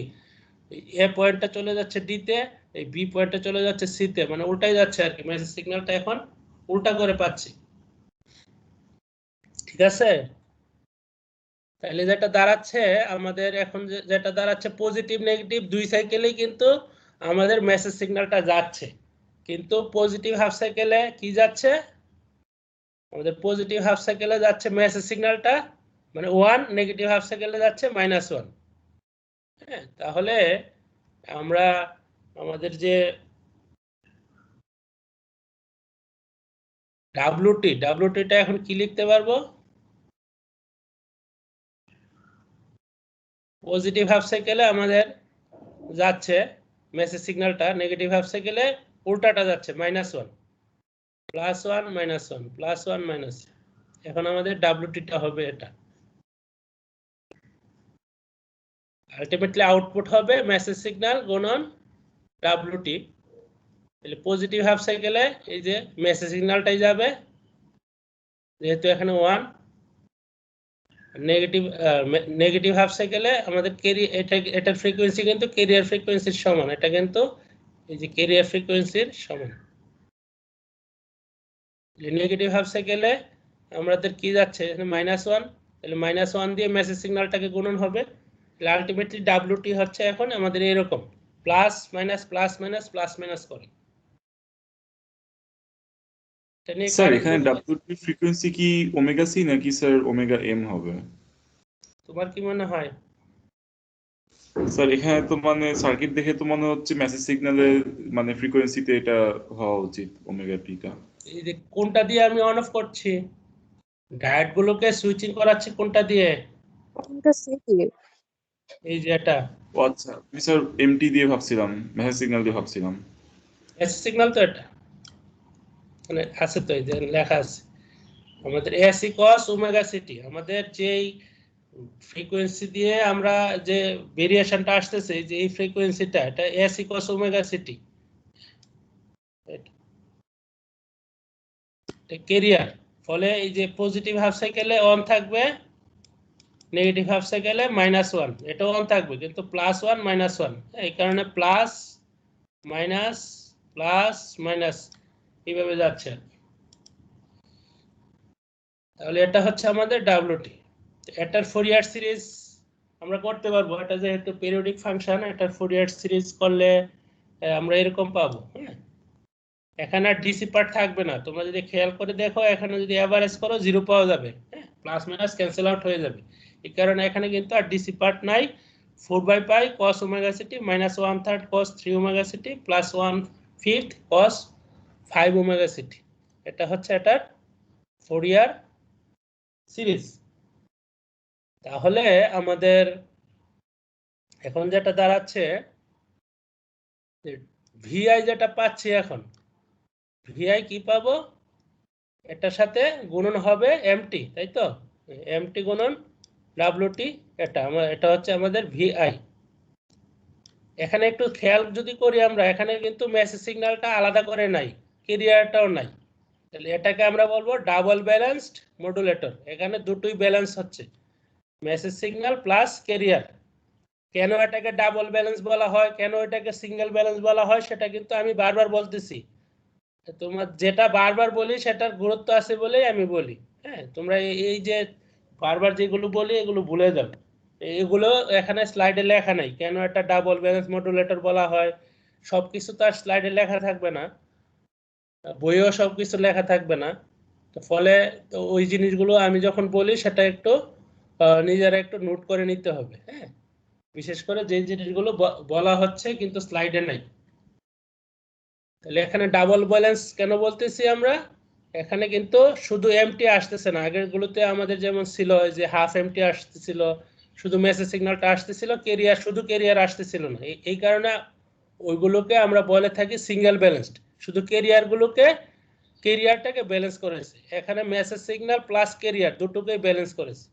এ পয়েন্টটা চলে যাচ্ছে D তে, এই বি পয়েন্টটা চলে যাচ্ছে সি তে, মানে উল্টাই যাচ্ছে আর কি, মেসেজ সিগন্যালটা এখন উল্টা করে পাচ্ছি। ঠিক আছে, তাহলে যেটা দাঁড়াচ্ছে আমাদের এখন, যেটা দাঁড়াচ্ছে পজিটিভ নেগেটিভ দুই সাইকেলেই কিন্তু আমাদের মেসেজ সিগন্যালটা যাচ্ছে, কিন্তু পজিটিভ হাফ সাইকেলে কি যাচ্ছে, আমাদের পজিটিভ হাফ সাইকেলে যাচ্ছে মেসেজ সিগন্যালটা মানে 1, নেগেটিভ হাফ সাইকেলে যাচ্ছে -1। হ্যাঁ, তাহলে আমরা আমাদের যে WTটা এখন কি লিখতে পারবো, পজিটিভ হাফ সাইকেলে আমাদের যাচ্ছে মেসেজ সিগন্যালটা, নেগেটিভ হাফ সাইকেলে উল্টাটা যাচ্ছে -1, +1 -1 +1 -1। এখন আমাদের WTটা হবে এটা, আলটিমেটলি আউটপুট হবে মেসেজ সিগন্যাল গুণন WT। তাহলে পজিটিভ হাফ সাইকেলে এই যে মেসেজ সিগন্যালটাই যাবে, যেহেতু এখানে 1, নেগেটিভ হাফ সাইকেলে আমাদের এটার ফ্রিকোয়েন্সি কিন্তু ক্যারিয়ার ফ্রিকোয়েন্সির সমান, এটা কিন্তু এই যে ক্যারিয়ার ফ্রিকোয়েন্সির সমান। নেগেটিভ হাফ সাইকেলে আমাদের কি যাচ্ছে এখানে -1, তাহলে -1 দিয়ে মেসেজ সিগন্যালটাকে গুণন হবে, তাহলে আলটিমেটলি WT হচ্ছে এখন আমাদের এরকম plus minus plus minus plus minus করে। স্যার এখানে WT ফ্রিকোয়েন্সি কি ওমেগা সি নাকি স্যার ওমেগা এম হবে? তোমার কি মনে হয়? স্যার এখানে তো মানে সার্কিট দেখে তো মনে হচ্ছে মেসেজ সিগন্যালের মানে ফ্রিকোয়েন্সিতে এটা হওয়া উচিত ওমেগা টিটা। এই যে কোনটা দিয়ে আমি অন অফ করছি, ডায়োড গুলোকে সুইচিং করাচ্ছি কোনটা দিয়ে, কোনটা সি দিয়ে? এই যে এটা ও আচ্ছা, আমি স্যার এমটি দিয়ে ভাবছিলাম, মেসেজ সিগন্যাল দিয়ে ভাবছিলাম। এসি সিগন্যাল তো এটা মানে আছে, তো এই যে লেখা আছে আমাদের এসি কস ওমেগা সিটি, আমাদের যেই ফ্রিকোয়েন্সি দিয়ে আমরা যে ভেরিয়েশনটা আসতেছে, যে এই ফ্রিকোয়েন্সিটা, এটা এসি কস ওমেগা সিটি, এটা ক্যারিয়ার। ফলে এই যে পজিটিভ হাফ সাইকেলে অন থাকবে, নেগেটিভ হাফ সাইকেলে -1, এটাও অন থাকবে, কিন্তু +1 -1, এই কারণে প্লাস মাইনাস প্লাস মাইনাস এইভাবে যাচ্ছে। তাহলে এটা হচ্ছে আমাদের WT। এটার ফুরিয়ার সিরিজ আমরা করতে পারবো, এটা যেহেতু পিরিয়ডিক ফাংশন, এটার ফুরিয়ার সিরিজ করলে আমরা এরকম পাবো। হ্যাঁ, এখানে আর ডিসি পার্ট থাকবে না, তোমরা যদি খেয়াল করে দেখো, এখানে যদি এভারেজ করো 0 পাওয়া যাবে, হ্যাঁ, প্লাস মাইনাস ক্যান্সেল আউট হয়ে যাবে, এই কারণে এখানে কিন্তু আর ডিসি পার্ট নাই। 4/π cos omega city -1/3 cos 3 omega city +1/5 cos 5 omega C T, এটা হচ্ছে এটার ফুরিয়ার সিরিজ। তাহলে আমাদের এখন যেটা দাঁড়াচ্ছে, ভিআই যেটা পাচ্ছি এখন, ভিআই কি পাবো, এটার সাথে গুণন হবে এমটি, তাই তো, এমটি গুণন ডাব্লিউটি এটা হচ্ছে আমাদের ভিআই। এখানে একটু খেয়াল যদি করি আমরা, এখানে কিন্তু মেসেজ সিগন্যালটা আলাদা করে নাই, ক্যারিয়ারটাও নাই, তাহলে এটাকে আমরা বলবো ডাবল ব্যালেন্সড মডুলেটর। এখানে দুটোই ব্যালেন্স হচ্ছে, মেসেজ সিগন্যাল প্লাস ক্যারিয়ার। কেন এটাকে ডাবল ব্যালেন্স বলা হয়, কেন এটাকে সিঙ্গেল ব্যালেন্স বলা হয়, সেটা কিন্তু আমি বারবার বলতেছি। তোমার যেটা বারবার বলি সেটার গুরুত্ব আছে বলেই আমি বলি। হ্যাঁ, তোমরা এই যে বারবার যেগুলো বলি এগুলো ভুলে যাও। এগুলো এখানে স্লাইডে লেখা নাই, কেন এটা ডাবল ব্যালেন্স মডুলেটর বলা হয়। সবকিছু তো আর স্লাইডে লেখা থাকবে না, বইও সবকিছু লেখা থাকবে না। তো ফলে ওই জিনিসগুলো আমি যখন বলি সেটা একটু নিজেরা একটু নোট করে নিতে হবে। হ্যাঁ, বিশেষ করে যে জিনিসগুলো বলা হচ্ছে কিন্তু স্লাইডে নাই। তাহলে এখানে ডাবল ব্যালেন্স কেন বলতেছি আমরা, এখানে কিন্তু শুধু এমটি আসতেছে না। আগের গুলোতে আমাদের যেমন ছিল যে হাফ এমটি আসতেছিল, শুধু মেসেজ সিগন্যালটা আসতেছিল, শুধু ক্যারিয়ার আসতেছিল না। এই কারণে ওইগুলোকে আমরা বলে থাকি সিঙ্গেল ব্যালেন্সড। শুধু ক্যারিয়ারটাকে ব্যালেন্স করেছে, এখানে মেসেজ সিগন্যাল প্লাস ক্যারিয়ার দুটোকেই ব্যালেন্স করেছে।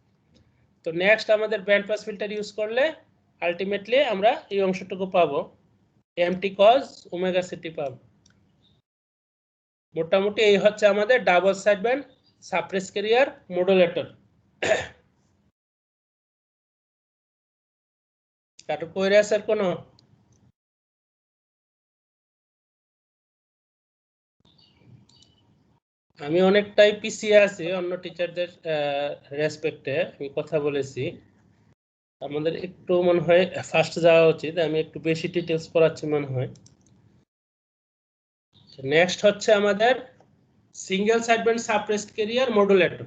তো নেক্সট আমাদের ব্যান্ড পাস ফিল্টার ইউজ করলে আলটিমেটলি আমরা এই অংশটুকু পাবো, এমটি কজ ওমেগা সিটি পাবো। মোটামুটি এই হচ্ছে আমাদের double sideband suppress career modulator. কারো কইরে আছে কোনো? আমি অনেকটাই পিছিয়ে আছি অন্য টিচারদের রেসপেক্টে, আমি কথা বলেছি। আমাদের একটু মনে হয় ফাস্ট যাওয়া উচিত, আমি একটু বেশি ডিটেলস পড়াচ্ছি মনে হয়। নেক্সট হচ্ছে আমাদের single sideband suppressed carrier modulator.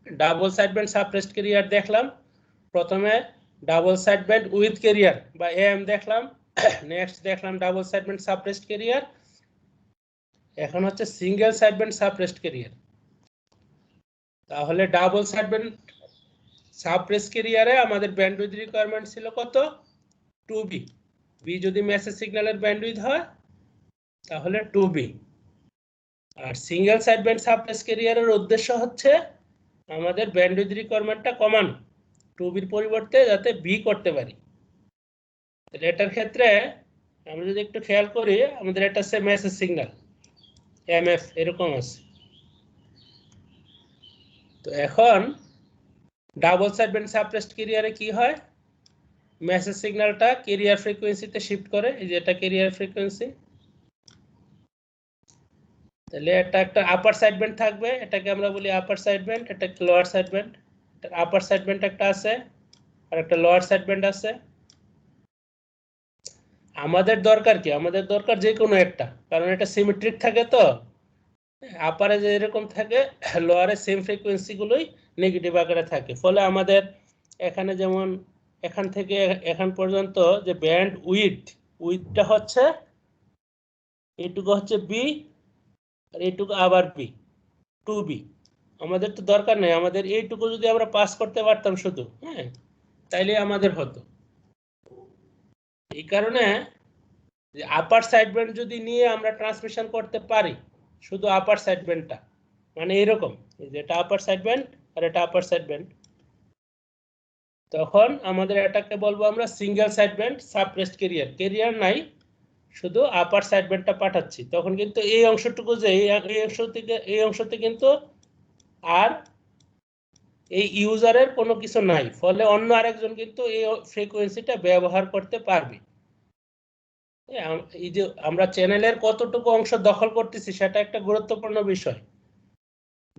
Double sideband suppressed carrier দেখলাম, প্রথমে ডাবল সাইডব্যান্ড উইথ ক্যারিয়ার বা এএম দেখলাম, নেক্সট দেখলাম ডাবল সাইডব্যান্ড সাপ্রেসড ক্যারিয়ার, এখন হচ্ছে সিঙ্গেল সাইডব্যান্ড সাপ্রেসড ক্যারিয়ার। তাহলে ডাবল সাইডব্যান্ড সাপ্রেস ক্যারিয়ারে আমাদের ব্যান্ডউইথ রিকোয়ারমেন্ট ছিল কত? 2B। বি যদি মেসেজ সিগন্যালের ব্যান্ডউইথ হয় তাহলে 2B। আর সিঙ্গেল সাইডব্যান্ড সাপ্রেস ক্যারিয়ারের উদ্দেশ্য হচ্ছে আমাদের ব্যান্ডউইথ রিকোয়ারমেন্টটা কমানো, 2Bর পরিবর্তে যাতে বি করতে পারি। তাহলে এটার ক্ষেত্রে আমরা যদি একটু খেয়াল করি, আমাদের এটা হচ্ছে মেসেজ সিগন্যাল এমএফ এরকম আছে। তো এখন ডাবল সাইডব্যান্ড সাপ্রেসড ক্যারিয়ারে কি হয়, মেসেজ সিগন্যালটা ক্যারিয়ার ফ্রিকোয়েন্সিতে শিফট করে, এই যে এটা ক্যারিয়ার ফ্রিকোয়েন্সি। তাহলে এটা একটা আপার সাইডব্যান্ড থাকবে, এটাকে আমরা বলি আপার সাইডব্যান্ড, এটা লোয়ার সাইডব্যান্ড। আপার সাইডব্যান্ড একটা আছে আর একটা লোয়ার সাইডব্যান্ড আছে। আমাদের দরকার কি, আমাদের দরকার যে কোনো একটা, কারণ এটা সিমেট্রিক থাকে। তো আপারে যে এরকম থাকে, লোয়ারে সেম ফ্রিকোয়েন্সি গুলোই নেগেটিভ আকারে থাকে। ফলে আমাদের এখানে যেমন এখান থেকে এখান পর্যন্ত যে ব্যান্ড উইথটা হচ্ছে এইটুকু হচ্ছে বি, আর এইটুকু আবার বি, 2B। আমাদের তো দরকার নেই, আমাদের এইটুকু যদি আমরা পাস করতে পারতাম শুধু, হ্যাঁ, তাইলে আমাদের হতো। এই কারণে যে আপার সাইডব্যান্ড যদি নিয়ে আমরা ট্রান্সমিশন করতে পারি, শুধু আপার সাইডব্যান্ডটা, মানে এরকম যেটা আপার সাইডব্যান্ড আর এটা আপার সাইডব্যান্ড, তখন আমাদের এটাকে বলবো আমরা সিঙ্গেল সাইডব্যান্ড সাপ্রেসড ক্যারিয়ার নাই, শুধু আপার সাইডব্যান্ডটা পাঠাচ্ছি। তখন কিন্তু এই অংশটুকু যে এই অংশতে কিন্তু আর এই ইউজারের কোনো কিছু নাই, ফলে অন্য আরেকজন কিন্তু এই ফ্রিকোয়েন্সিটা ব্যবহার করতে পারবে। এই যে আমরা চ্যানেলের কতটুকু অংশ দখল করতেছি সেটা একটা গুরুত্বপূর্ণ বিষয়।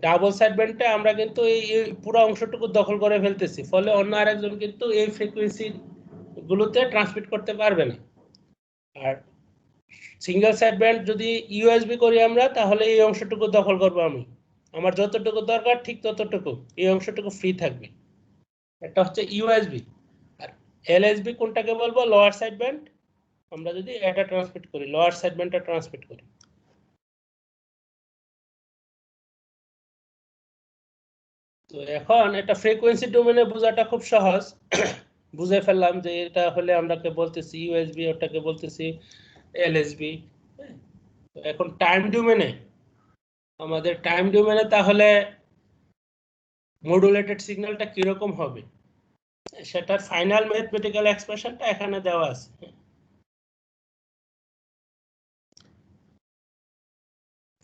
ডাবল সাইডব্যান্ডে আমরা কিন্তু এই পুরো অংশটুকু দখল করে ফেলতেছি, ফলে অন্য আরেকজন কিন্তু এই ফ্রিকোয়েন্সি গুলোতে ট্রান্সমিট করতে পারবে না। আর সিঙ্গেল সাইডব্যান্ড যদি ইউএসবি করি আমরা, তাহলে এই অংশটুকু দখল করবো আমি, আমার যতটুকু দরকার ঠিক ততটুকু, এই অংশটুকু ফ্রি থাকবে। এটা হচ্ছে ইউএসবি। আর এলএসবি কোনটাকে বলবো? লোয়ার সাইডব্যান্ড। আমরা যদি এটা ট্রান্সমিট করি, লোয়ার সাইডব্যান্ডটা ট্রান্সমিট করি। তো এখন এটা ফ্রিকোয়েন্সি ডোমেনে বোঝাটা খুব সহজ, বুঝে ফেললাম যে এটা হলে আমরাকে বলতেছি ইউএসবি, ওটাকে বলতেছি এলএসবি। এখন টাইম ডোমেনে, আমাদের টাইম ডোমেনে তাহলে মডুলেটেড সিগন্যালটা কিরকম হবে? সেটার ফাইনাল ম্যাথমেটিক্যাল এক্সপ্রেশনটা এখানে দেওয়া আছে।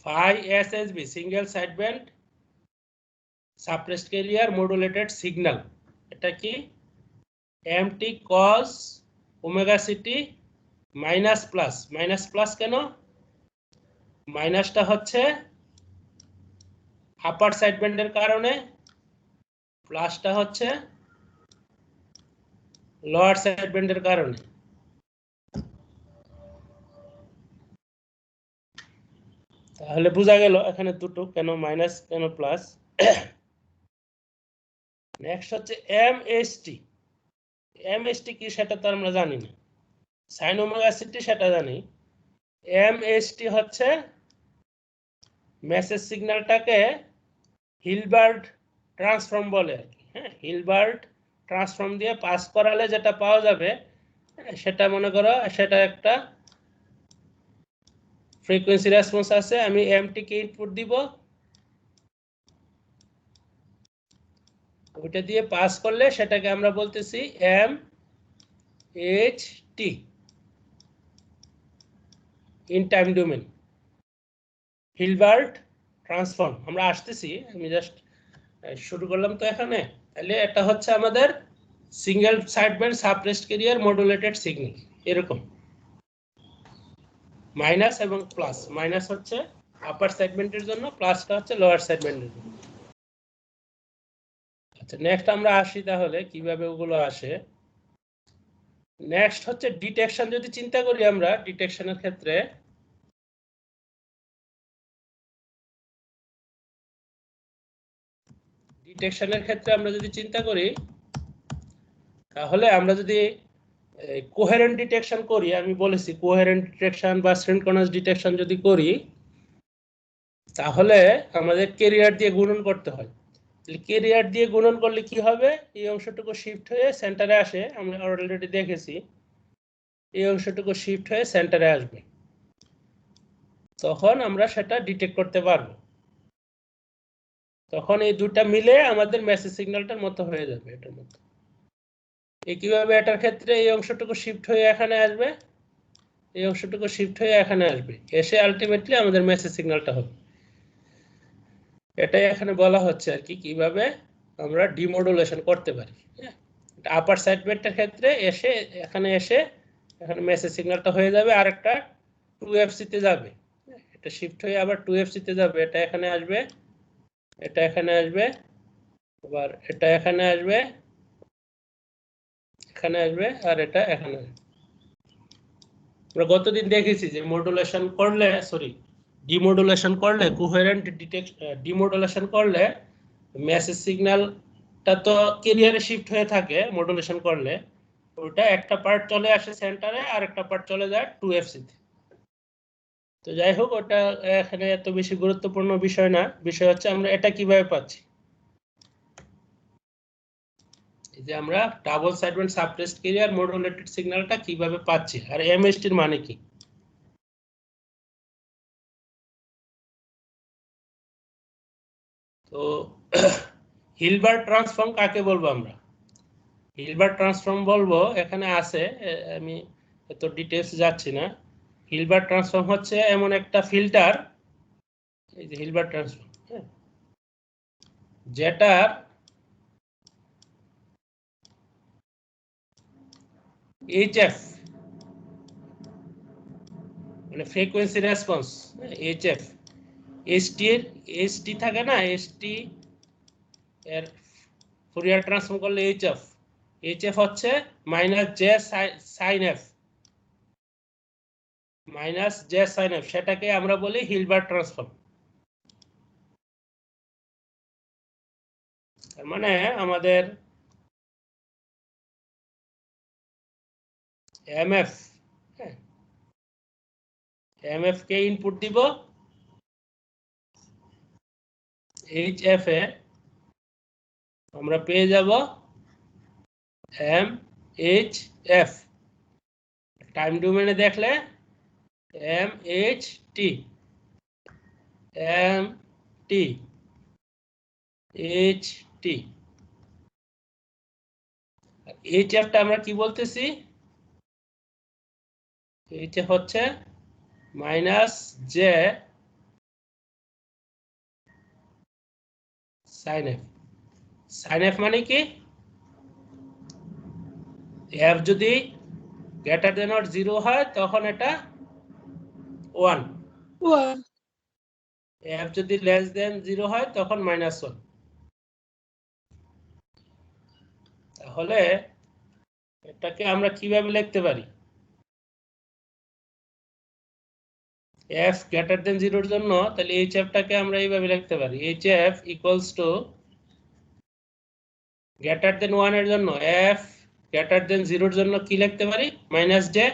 phi SSB single sideband suppressed carrier modulated signal, এটা কি mt cos omega C T minus plus কেন, মাইনাসটা হচ্ছে আপার সাইডব্যান্ডের কারণে, প্লাসটা হচ্ছে লোয়ার সাইডব্যান্ডের কারণে। তাহলে বোঝা গেল এখানে দুটো, কেন মাইনাস কেন প্লাস। নেক্সট হচ্ছে এমএসটি কি সেটা তো আমরা জানি না, সাইন ওমেগা সিটি সেটা জানি। এমএসটি হচ্ছে মেসেজ সিগন্যালটাকে হিলবার্ট ট্রান্সফর্ম বলে আর কি। হ্যাঁ, হিলবার্ট ট্রান্সফর্ম দিয়ে পাস করালে যেটা পাওয়া যাবে সেটা মনে করো সেটা একটা ফ্রিকোয়েন্সি রেসপন্স আছে, আমি এমটি কে ইনপুট দিব, ওইটা দিয়ে পাস করলে সেটাকে আমরা বলতেছি M H T in time domain Hilbert transform. আমরা আসতেছি, আমি জাস্ট শুরু করলাম তো এখানে। তাহলে এটা হচ্ছে আমাদের single sideband suppressed carrier modulated signal, এরকম মাইনাস এবং প্লাস। মাইনাস হচ্ছে আপার সেগমেন্টের জন্য, প্লাসটা হচ্ছে লোয়ার সেগমেন্টের জন্য। আচ্ছা, নেক্সট আমরা আসি তাহলে কিভাবে ওগুলো আসে। নেক্সট হচ্ছে ডিটেকশন। যদি চিন্তা করি আমরা ডিটেকশনের ক্ষেত্রে, আমরা যদি চিন্তা করি তাহলে আমরা যদি কোহেরেন্ট ডিটেকশন করি, আমি বলেছি কোহেরেন্ট ডিটেকশন বা সিনক্রোনাস ডিটেকশন যদি করি তাহলে আমাদের ক্যারিয়ার দিয়ে গুণন করতে হয়। ক্যারিয়ার দিয়ে গুণন করলে কি হবে, এই অংশটুকু শিফট হয়ে সেন্টারে আসে, আমরা অলরেডি দেখেছি এই অংশটুকু শিফট হয়ে সেন্টারে আসবে, তখন আমরা সেটা ডিটেক্ট করতে পারবো। তখন এই দুটা মিলে আমাদের মেসেজ সিগন্যালটার মতো হয়ে যাবে, এটার মতো। একইভাবে এটার ক্ষেত্রে এই অংশটুকু শিফট হয়ে এখানে আসবে, এই অংশটুকু শিফট হয়ে এখানে আসবে, এসে আলটিমেটলি আমাদের মেসেজ সিগন্যালটা হবে। এটাই এখানে বলা হচ্ছে আর কি, কিভাবে আমরা ডিমোডুলেশন করতে পারি। আপার সাইডব্যান্ডের ক্ষেত্রে এসে এখানে মেসেজ সিগন্যালটা হয়ে যাবে, আর একটা 2FC তে যাবে, এটা শিফট হয়ে আবার 2FC তে যাবে, এটা এখানে আসবে, এটা এখানে আসবে, আবার এটা এখানে আসবে, এখানে আসবে, আর এটা এখানে আসবে। আমরা গতদিন দেখেছি যে মডুলেশন করলে, ডিমোডুলেশন করলে, কোহেরেন্ট ডিমোডুলেশন করলে মেসেজ সিগন্যালটা তো ক্যারিয়ারে শিফট হয়ে থাকে মডুলেশন করলে, ওটা একটা পার্ট চলে আসে সেন্টারে আর একটা পার্ট চলে যায় 2FC তে। তো যাই হোক, ওটা এখানে এত বেশি গুরুত্বপূর্ণ বিষয় না, বিষয় হচ্ছে আমরা এটা কিভাবে পাচ্ছি। এই যে আমরা double sideband suppressed carrier modulated সিগন্যালটা কিভাবে পাচ্ছি, আর এমএসটির মানে কি। তো হিলবার্ট ট্রান্সফর্ম কাকে বলবো আমরা, হিলবার্ট ট্রান্সফর্ম বলবো এখানে আছে, আমি এত ডিটেইলস যাচ্ছি না। হিলবার্ট ট্রান্সফর্ম হচ্ছে এমন একটা ফিল্টার, এই যে হিলবার্ট ট্রান্সফর্ম, যেটার HF মানে ফ্রিকোয়েন্সি রেসপন্স, HF, ST থাকে না, ST এর ফুরিয়ার ট্রান্সফর্ম করলে HF হচ্ছে -j sin f, সেটাকে আমরা বলি হিলবার্ট ট্রান্সফর্ম। তার মানে আমাদের MF কে ইনপুট দিব, HF এ আমরা পেয়ে যাব MHF, টাইম ডোমেনে দেখলে MHT, HT। এইচএফটা আমরা কি বলতেছি, এইচএফ হচ্ছে minus J sine F. Sign F মানে কি, এফ যদি গ্রেটার দেন অর 0 হয় তখন এটা 1, এফ যদি লেস দেন 0 হয় তখন -1। তাহলে এটাকে আমরা কিভাবে লিখতে পারি, এফ গ্রেটার দেন 0 এর জন্য তাহলে এইচএফটাকে আমরা এইভাবে লিখতে পারি, HF equals to greater than 1 এর জন্য এফ গ্রেটার দেন 0 এর জন্য কি লিখতে পারি, মাইনাস জে,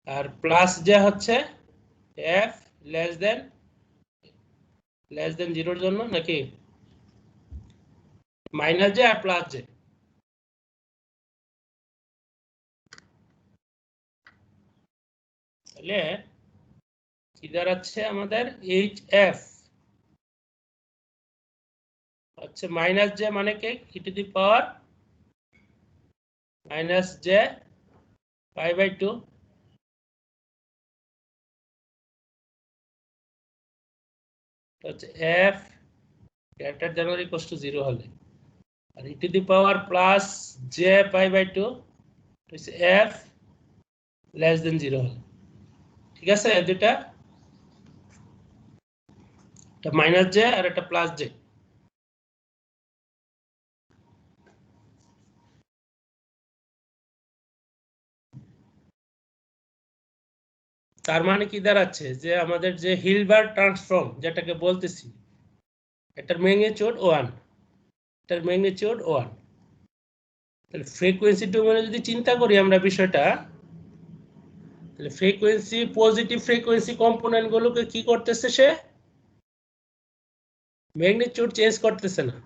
আর প্লাস জে হচ্ছে এফ লেস দেন 0 এর জন্য, নাকি মাইনাস জে আর প্লাস জে। তাহলে কি দাঁড়াচ্ছে আমাদের, এইচ এফ হচ্ছে মাইনাস জে মানে কি, E to the power minus J pi by 2 হচ্ছে F greater than or equals to 0 হলে, আর E to the power plus J pi by 2 হচ্ছে এফ লেস দেন 0 হলে। ঠিক আছে, দুটা, এটা মাইনাস জে আর এটা প্লাস জে। তার মানে কি দাঁড়াচ্ছে যে আমাদের যে হিলবার্ট ট্রান্সফর্ম যেটাকে বলতেছি, এটার ম্যাগনিটিউড 1, এটার ম্যাগনিটিউড 1। তাহলে ফ্রিকোয়েন্সি ডোমেনে যদি চিন্তা করি আমরা বিষয়টা, তাহলে ফ্রিকোয়েন্সি, পজিটিভ ফ্রিকোয়েন্সি কম্পোনেন্ট গুলোকে কি করতেছে, সে ম্যাগনিটিউড চেঞ্জ করতেছে না,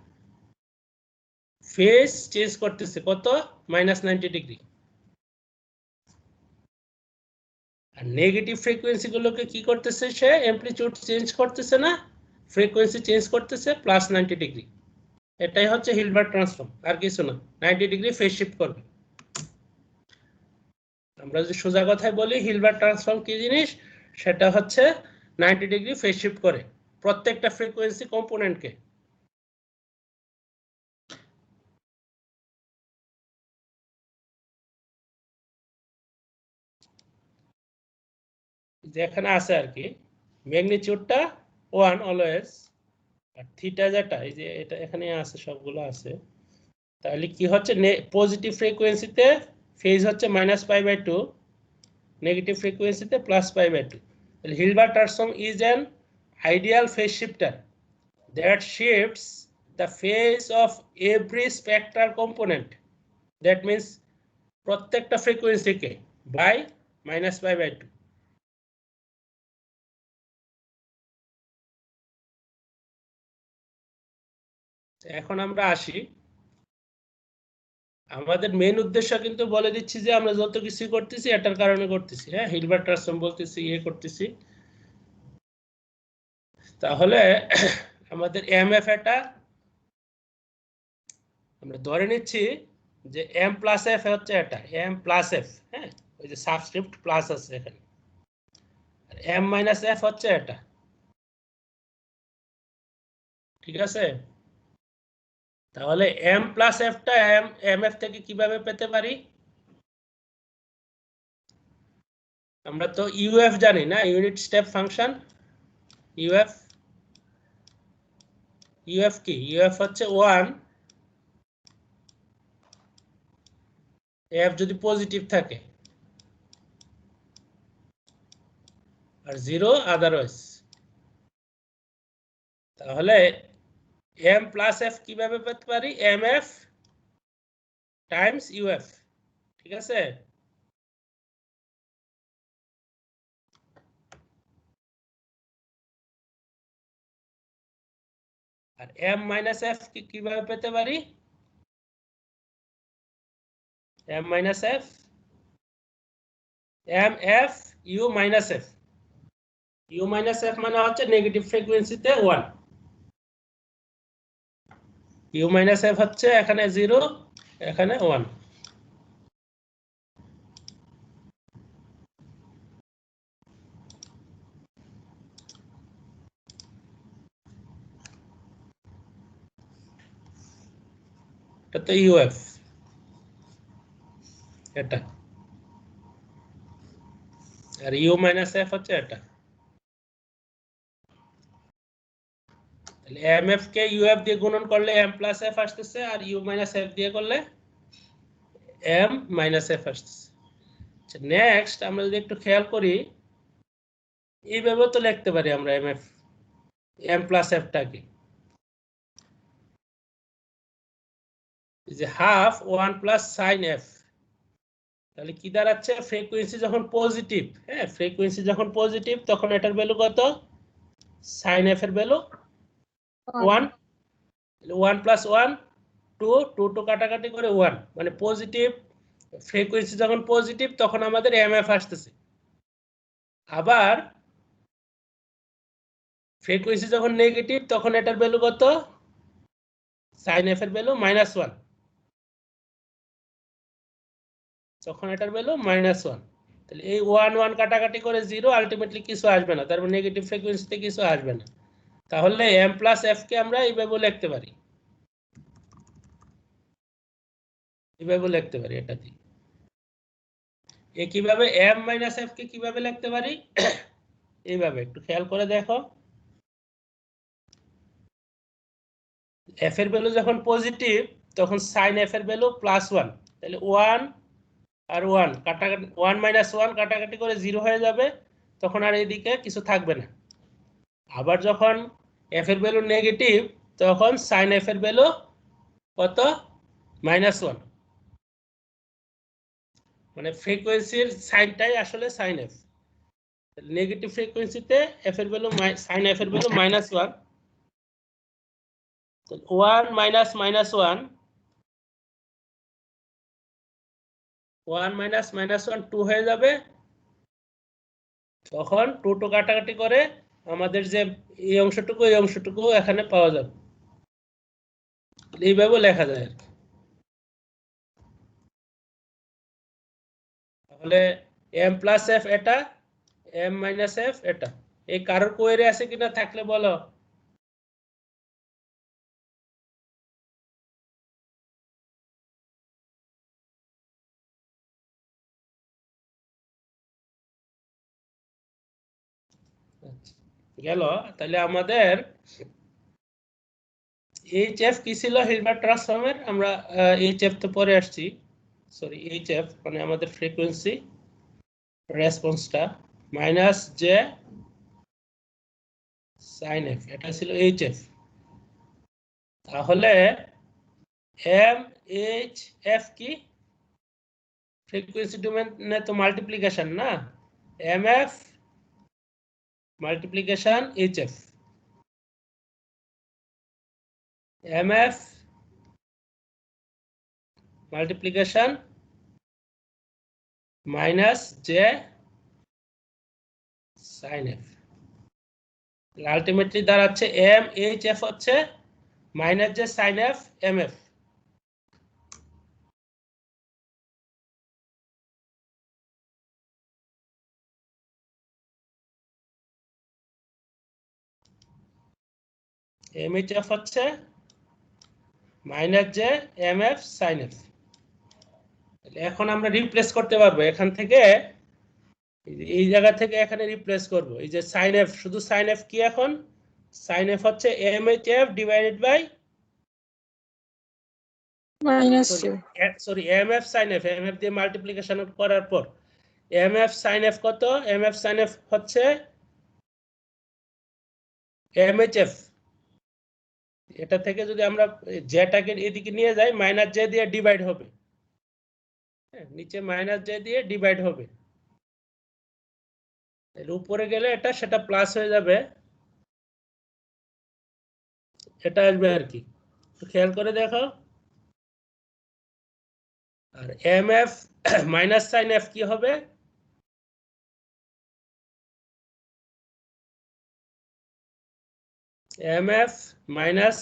ফেজ চেঞ্জ করতেছে, কত, -90 ডিগ্রি। আর নেগেটিভ ফ্রিকোয়েন্সি গুলোকে কি করতেছে, সে অ্যামপ্লিটিউড চেঞ্জ করতেছে না, ফ্রিকোয়েন্সি চেঞ্জ করতেছে +90 ডিগ্রি। এটাই হচ্ছে হিলবার্ট ট্রান্সফর্ম, আর কিছু না, 90 ডিগ্রি ফেজ শিফট করবে। আমরা যদি সোজা কথায় বলি হিলবার্ট ট্রান্সফর্ম কি জিনিস, সেটা হচ্ছে 90 ডিগ্রি ফেজ শিফট করে প্রত্যেকটা ফ্রিকোয়েন্সি কম্পোনেন্টকে। যেখানে আছে আর কি, ম্যাগনিটিউডটা 1 অলওয়েজ, আর থিটা যেটা এই যে এটা এখানে আছে, সবগুলো আছে। তাহলে কি হচ্ছে, পজিটিভ ফ্রিকোয়েন্সিতে ফেজ হচ্ছে -π/2, নেগেটিভ ফ্রিকোয়েন্সিতে +π/2। তাহলে Hilbert transform is an ideal phase shifter that shifts the phase of every spectral component, that means প্রত্যেকটা ফ্রিকোয়েন্সিকে by -π/2। এখন আমরা আসি, আমাদের মেইন উদ্দেশ্য কিন্তু বলে দিচ্ছি যে আমরা যত কিছু করতেছি এটার কারণে করতেছি, হ্যাঁ, হিলবার্ট ট্রান্সফর্ম বলতেছি, করতেছি। তাহলে আমাদের এমএফ এটা আমরা ধরে নিচ্ছি যে এম প্লাস এফ হচ্ছে এটা, এম প্লাস এফ, হ্যাঁ, ওই যে সাবস্ক্রিপ্ট প্লাস আছে এখানে, আর এম মাইনাস এফ হচ্ছে এটা। ঠিক আছে, তাহলে এম প্লাস এফটা এম এফ থেকে কিভাবে পেতে পারি, আমরা তো ইউএফ জানি না, ইউনিট স্টেপ ফাংশন। ইউএফ কি, ইউএফ হচ্ছে 1, এফ যদি পজিটিভ থাকে, আর 0 আদারওয়াইজ। তাহলে এম প্লাস এফ কিভাবে পেতে পারি, এম এফ টাইমস ইউএফ। ঠিক আছে, আর এম মাইনাস এফ কিভাবে পেতে পারি, M minus F M F U minus F. U minus F মানে হচ্ছে নেগেটিভ ফ্রিকোয়েন্সিতে 1, ইউ মাইনাস এফ হচ্ছে এখানে 0, এখানে 1। এটা তো ইউএফ, এটা আর ইউ মাইনাস এফ হচ্ছে এটা। তাহলে এম এফ কে ইউএফ দিয়ে গুণন করলে এম প্লাস এফ আসতেছে, আর ইউ মাইনাস এফ দিয়ে করলে এম মাইনাস এফ আসতেছে। আচ্ছা, নেক্সট আমরা যদি একটু খেয়াল করি, এইভাবে তো লিখতে পারি আমরা এম এফ এম প্লাস এফটাকে, যে হাফ 1 প্লাস সাইন এফ। তাহলে কি দাঁড়াচ্ছে, ফ্রিকোয়েন্সি যখন পজিটিভ, হ্যাঁ ফ্রিকোয়েন্সি যখন পজিটিভ তখন এটার ভ্যালু কত, সাইন এফ এর ভ্যালু 1। 1 প্লাস 1 2, 2 টু কাটাকাটি করে 1, মানে পজিটিভ ফ্রিকোয়েন্সি যখন পজিটিভ তখন আমাদের এমএফ আসতেছে। আবার ফ্রিকোয়েন্সি যখন নেগেটিভ তখন এটার ভ্যালু কত, সাইন এফ এর ভ্যালু -1, তখন এটার ভ্যালু -1। তাহলে এই 1 1 কাটাকাটি করে 0, আলটিমেটলি কিছু আসবে না, তার মানে নেগেটিভ ফ্রিকোয়েন্সিতে কিছু আসবে না। তাহলে এম প্লাস এফ কে আমরা এইভাবে লিখতে পারি, এইভাবে লিখতে পারি এটা দিয়ে। কিভাবে এম মাইনাস এফ কে কিভাবে লিখতে পারি, এইভাবে একটু খেয়াল করে দেখো। এফ এর ভ্যালু যখন পজিটিভ তখন সাইন এফ এর ভ্যালু +1, তাহলে 1 আর 1 কাটাকাটি, 1 - 1 কাটাকাটি করে 0 হয়ে যাবে, তখন আর এদিকে কিছু থাকবে না। আবার যখন এফ এর ভ্যালু নেগেটিভ তখন সাইন এফ এর ভ্যালু কত, -1, মানে ফ্রিকোয়েন্সির সাইনটাই আসলে সাইন এফ। নেগেটিভ ফ্রিকোয়েন্সিতে এফ এর ভ্যালু সাইন এফ এর ভ্যালু -1, 1 মাইনাস -1, 1 মাইনাস -1 2 হয়ে যাবে, তখন 2 টু কাটাকাটি করে আমাদের যে এই অংশটুকু এখানে পাওয়া যাবে। এইভাবে লেখা যায়। তাহলে এম প্লাস এফ এটা, এম মাইনাস এফ এটা। এই কারোর কোয়েরি আছে কিনা, থাকলে বলো। গেল। তাহলে আমাদের এইচএফ কি ছিল হিলবার্ট ট্রান্সফর্মের, আমরা এইচএফ তো পরে আসছি, সরি এইচএফ মানে আমাদের ফ্রিকোয়েন্সি রেসপন্সটা মাইনাস জে সাইন এফ, এটা ছিল এইচএফ। তাহলে এম এইচ এফ কি, ফ্রিকোয়েন্সি ডোমেনে তো মাল্টিপ্লিকেশন না, M F multiplication H F, M F multiplication minus J sine F. Ultimately দাঁড়াচ্ছে এম এইচ এফ হচ্ছে minus J sine F M F. M H F হচ্ছে minus J M F sign F. এখন আমরা replace করতে পারবো এখান থেকে, এই জায়গা থেকে এখানে রিপ্লেস করব। এই যে সাইন এফ, শুধু সাইন এফ কি, এখন সাইন এফ হচ্ছে M H F divided by sorry M F sign F, M F দিয়ে মাল্টিপ্লিকেশন করার পর এম এফ সাইন এফ কত, এম এফ সাইন এফ হচ্ছে এম এইচ এফ। এটা থেকে যদি আমরা জেটাকে এদিকে নিয়ে যাই, মাইনাস জে দিয়ে ডিভাইড হবে, নিচে মাইনাস জে দিয়ে ডিভাইড হবে, এর উপরে গেলে এটা সেটা প্লাস হয়ে যাবে, এটা আসবে আর কি। খেয়াল করে দেখো। আর M F minus sign F কি হবে, M F minus,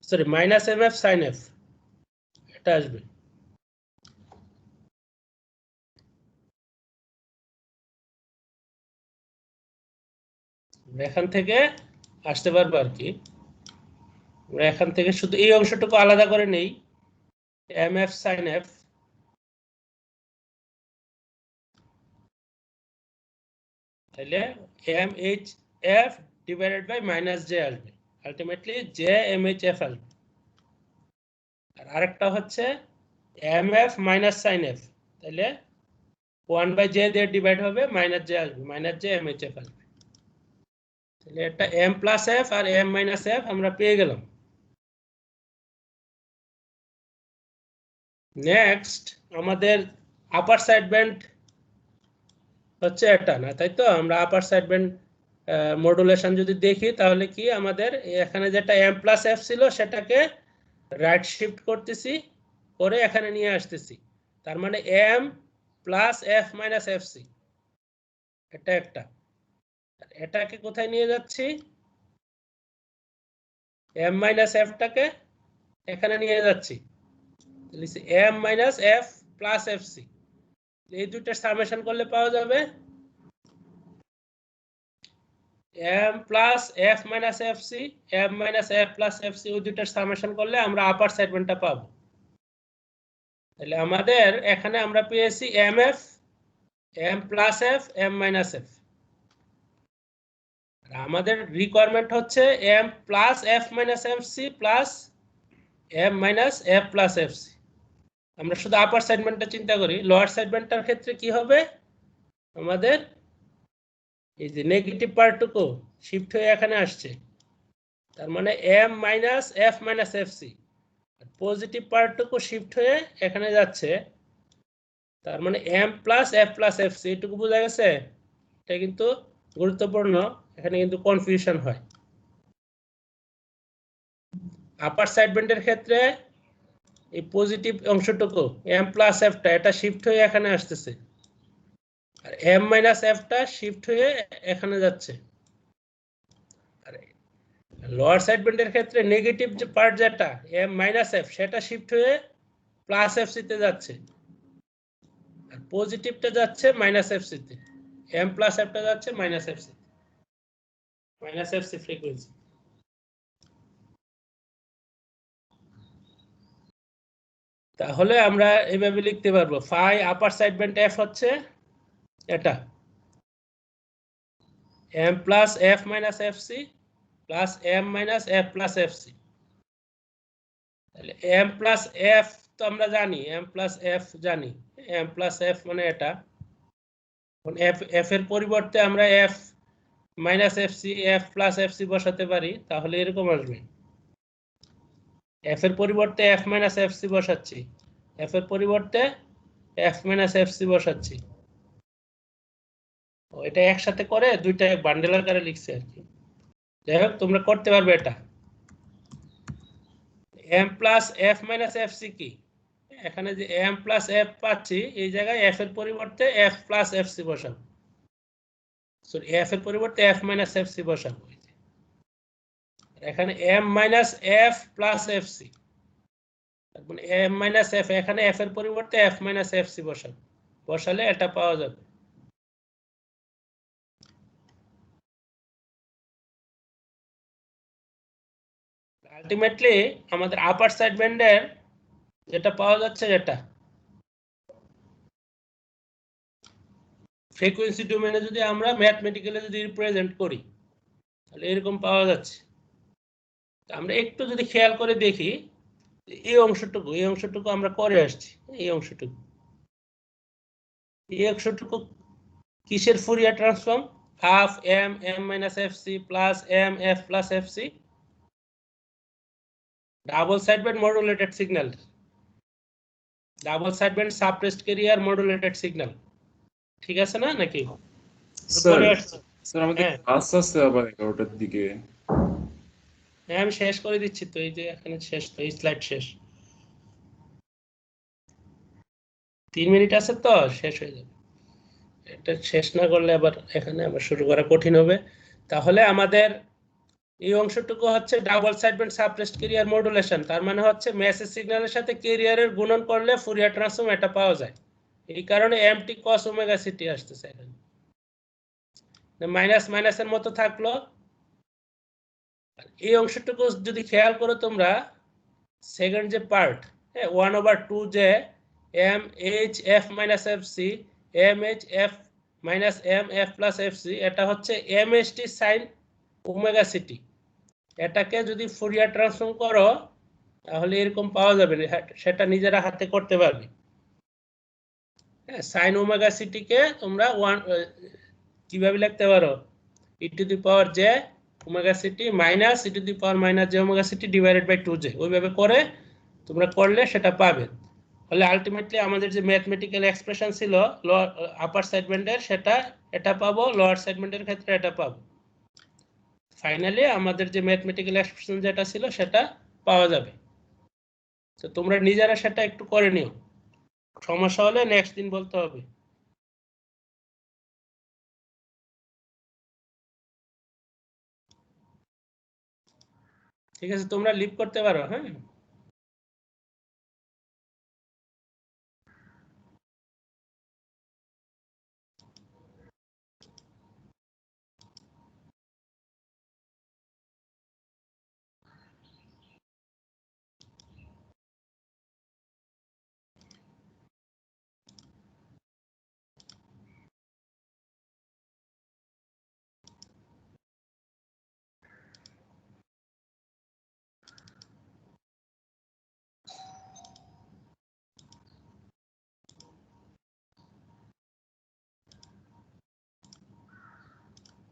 sorry minus M F sign F, এটা আসবে। এখান থেকে আসতে পারবো আর কি। আমরা এখান থেকে শুধু এই অংশটুকু আলাদা করে নেই, এম এফ সাইন এফ, তাহলে M H F divided by minus j আসবে, ultimately j M H F আসবে। আর আরেকটা হচ্ছে M F minus sign F, তাহলে 1/j দিয়ে ডিভাইড হবে, মাইনাস জে আসবে, minus J M H F আসবে। তাহলে এটা এম প্লাস এফ আর এম মাইনাস এফ আমরা পেয়ে গেলাম। নেক্সট আমাদের আপার সাইড ব্যান্ড হচ্ছে এটা না, তাই তো? আমরা আপার সাইড ব্যান্ড মডুলেশন যদি দেখি তাহলে কি আমাদের এখানে যেটা এম প্লাস এফ ছিল সেটাকে রাইট শিফট করতেছি, করে এখানে নিয়ে আসতেছি, তার মানে M plus F minus F C, এটা একটা। এটাকে কোথায় নিয়ে যাচ্ছি? এম মাইনাস এফটাকে এখানে নিয়ে যাচ্ছি, M minus F plus F C, এই দুইটার সামেশন করলে পাওয়া যাবে M plus F minus F C, M minus F plus F C, ওই দুইটার সামেশন করলে আমরা আপার সেগমেন্টটা পাবো। তাহলে আমাদের এখানে আমরা পেয়েছি M F, M plus F, M minus F. আমাদের রিকোয়ারমেন্ট হচ্ছে M plus F minus F C plus M minus F plus F C. আমরা শুধু আপার সেগমেন্টটা চিন্তা করি, লোয়ার সেগমেন্টটার ক্ষেত্রে কি হবে? আমাদের এই যে নেগেটিভ পার্টটুকু শিফট হয়ে এখানে আসছে, তার মানে M minus F minus F C, positive পার্টটুকু শিফট হয়ে এখানে যাচ্ছে, তার মানে M plus F plus F C. এটুকু বোঝা গেছে? এটা কিন্তু গুরুত্বপূর্ণ, এখানে কিন্তু কনফিউশন হয়। আপার সাইড ব্যান্ডের ক্ষেত্রে এই পজিটিভ অংশটুকু এম প্লাস এফটা এটা শিফট হয়ে এখানে আসতেছে, আর এম মাইনাস এফটা শিফট হয়ে এখানে যাচ্ছে। আর লোয়ার সাইড ব্যান্ডের ক্ষেত্রে নেগেটিভ যে পার্ট যেটা এম মাইনাস এফ, সেটা শিফট হয়ে প্লাস এফ সি তে যাচ্ছে, আর পজিটিভটা যাচ্ছে মাইনাস এফ সি তে, এম প্লাস এফটা যাচ্ছে minus F C, minus F C frequency. তাহলে আমরা এইভাবে লিখতে পারবো, phi upper side band F হচ্ছে এটা M plus F minus F C plus M minus F plus F C. তাহলে এম প্লাস এফ তো আমরা জানি, এম প্লাস এফ জানি, এম প্লাস এফ মানে এটা। এফ এফ এর পরিবর্তে আমরা F minus F C, F plus F C বসাতে পারি, তাহলে এরকম আসবে। এফ এর পরিবর্তে এফ মাইনাস এফ সি বসাচ্ছি, এফ এর পরিবর্তে এফ মাইনাস এফ সি বসাচ্ছি। এটা একসাথে করে দুইটা বান্ডেল আকারে লিখছি আর কি। যাই হোক, তোমরা করতে পারবে এটা। M plus F minus F C কি? এখানে যে এম প্লাস এফ পাচ্ছি, এই জায়গায় এফ এর পরিবর্তে এফ প্লাস এফ সি বসাবো, সরি এফ এর পরিবর্তে এফ মাইনাস এফ সি বসাবো। এখানে M minus F plus F C, মানে এম মাইনাস এফ, এখানে এফ এর পরিবর্তে এফ মাইনাস এফ সি বসাবো, বসালে এটা পাওয়া যাবে। আলটিমেটলি আমাদের আপার সাইড ব্যান্ডের যেটা পাওয়া যাচ্ছে, যেটা ফ্রিকোয়েন্সি ডোমেনে যদি আমরা ম্যাথমেটিক্যালি যদি রিপ্রেজেন্ট করি, তাহলে এরকম পাওয়া যাচ্ছে। আমরা একটু যদি খেয়াল করে দেখি, এই অংশটুকু আমরা করে আসছি, এই অংশটুকু কিসের Fourier transform? Half M M minus F C plus M F plus F C, double side band modulated signal, double side band suppressed carrier modulated signal. ঠিক আছে না নাকি? স্যার আমাদের ক্লাস আছে আবার 11টার দিকে। হ্যাঁ, আমি শেষ করে দিচ্ছি তো, এই যে এখানে শেষ, তো এই স্লাইড শেষ, 3 মিনিট আছে তো শেষ হয়ে যাবে। এটা শেষ না করলে আবার এখানে আবার শুরু করা কঠিন হবে। তাহলে আমাদের এই অংশটুকু হচ্ছে double sideband suppressed career modulation, তার মানে হচ্ছে মেসেজ সিগন্যালের সাথে ক্যারিয়ারের গুণন করলে ফুরিয়ার ট্রান্সফর্ম এটা পাওয়া যায়। এই কারণে এমটি কস ওমেগা সিটি আসতেছে এখানে, মাইনাস মাইনাসের মতো থাকলো। এই অংশটুকু যদি খেয়াল করো তোমরা, সেকেন্ড যে পার্ট, 1/2 যে M H F minus F C M H F minus M F plus F C, এটা হচ্ছে M S T sine omega C T. এটাকে যদি ফুরিয়ার ট্রান্সফর্ম করো তাহলে এরকম পাওয়া যাবে, সেটা নিজেরা হাতে করতে পারবে। সাইন ওমেগা সিটিকে তোমরা কিভাবে লিখতে পারো, e to the power j omega C T minus e to the power minus j omega C T divided by 2j, ওইভাবে করে তোমরা করলে সেটা পাবে। তাহলে আলটিমেটলি আমাদের যে ম্যাথমেটিক্যাল এক্সপ্রেশন ছিল আপার সেগমেন্টের, সেটা এটা পাবো, লোয়ার সেগমেন্টের ক্ষেত্রে এটা পাবো। ফাইনালি আমাদের যে ম্যাথমেটিক্যাল এক্সপ্রেশন যেটা ছিল সেটা পাওয়া যাবে। তো তোমরা নিজেরা সেটা একটু করে নিও, সমস্যা হলে নেক্সট দিন বলতে হবে। ঠিক আছে, তোমরা লিভ করতে পারো। হ্যাঁ।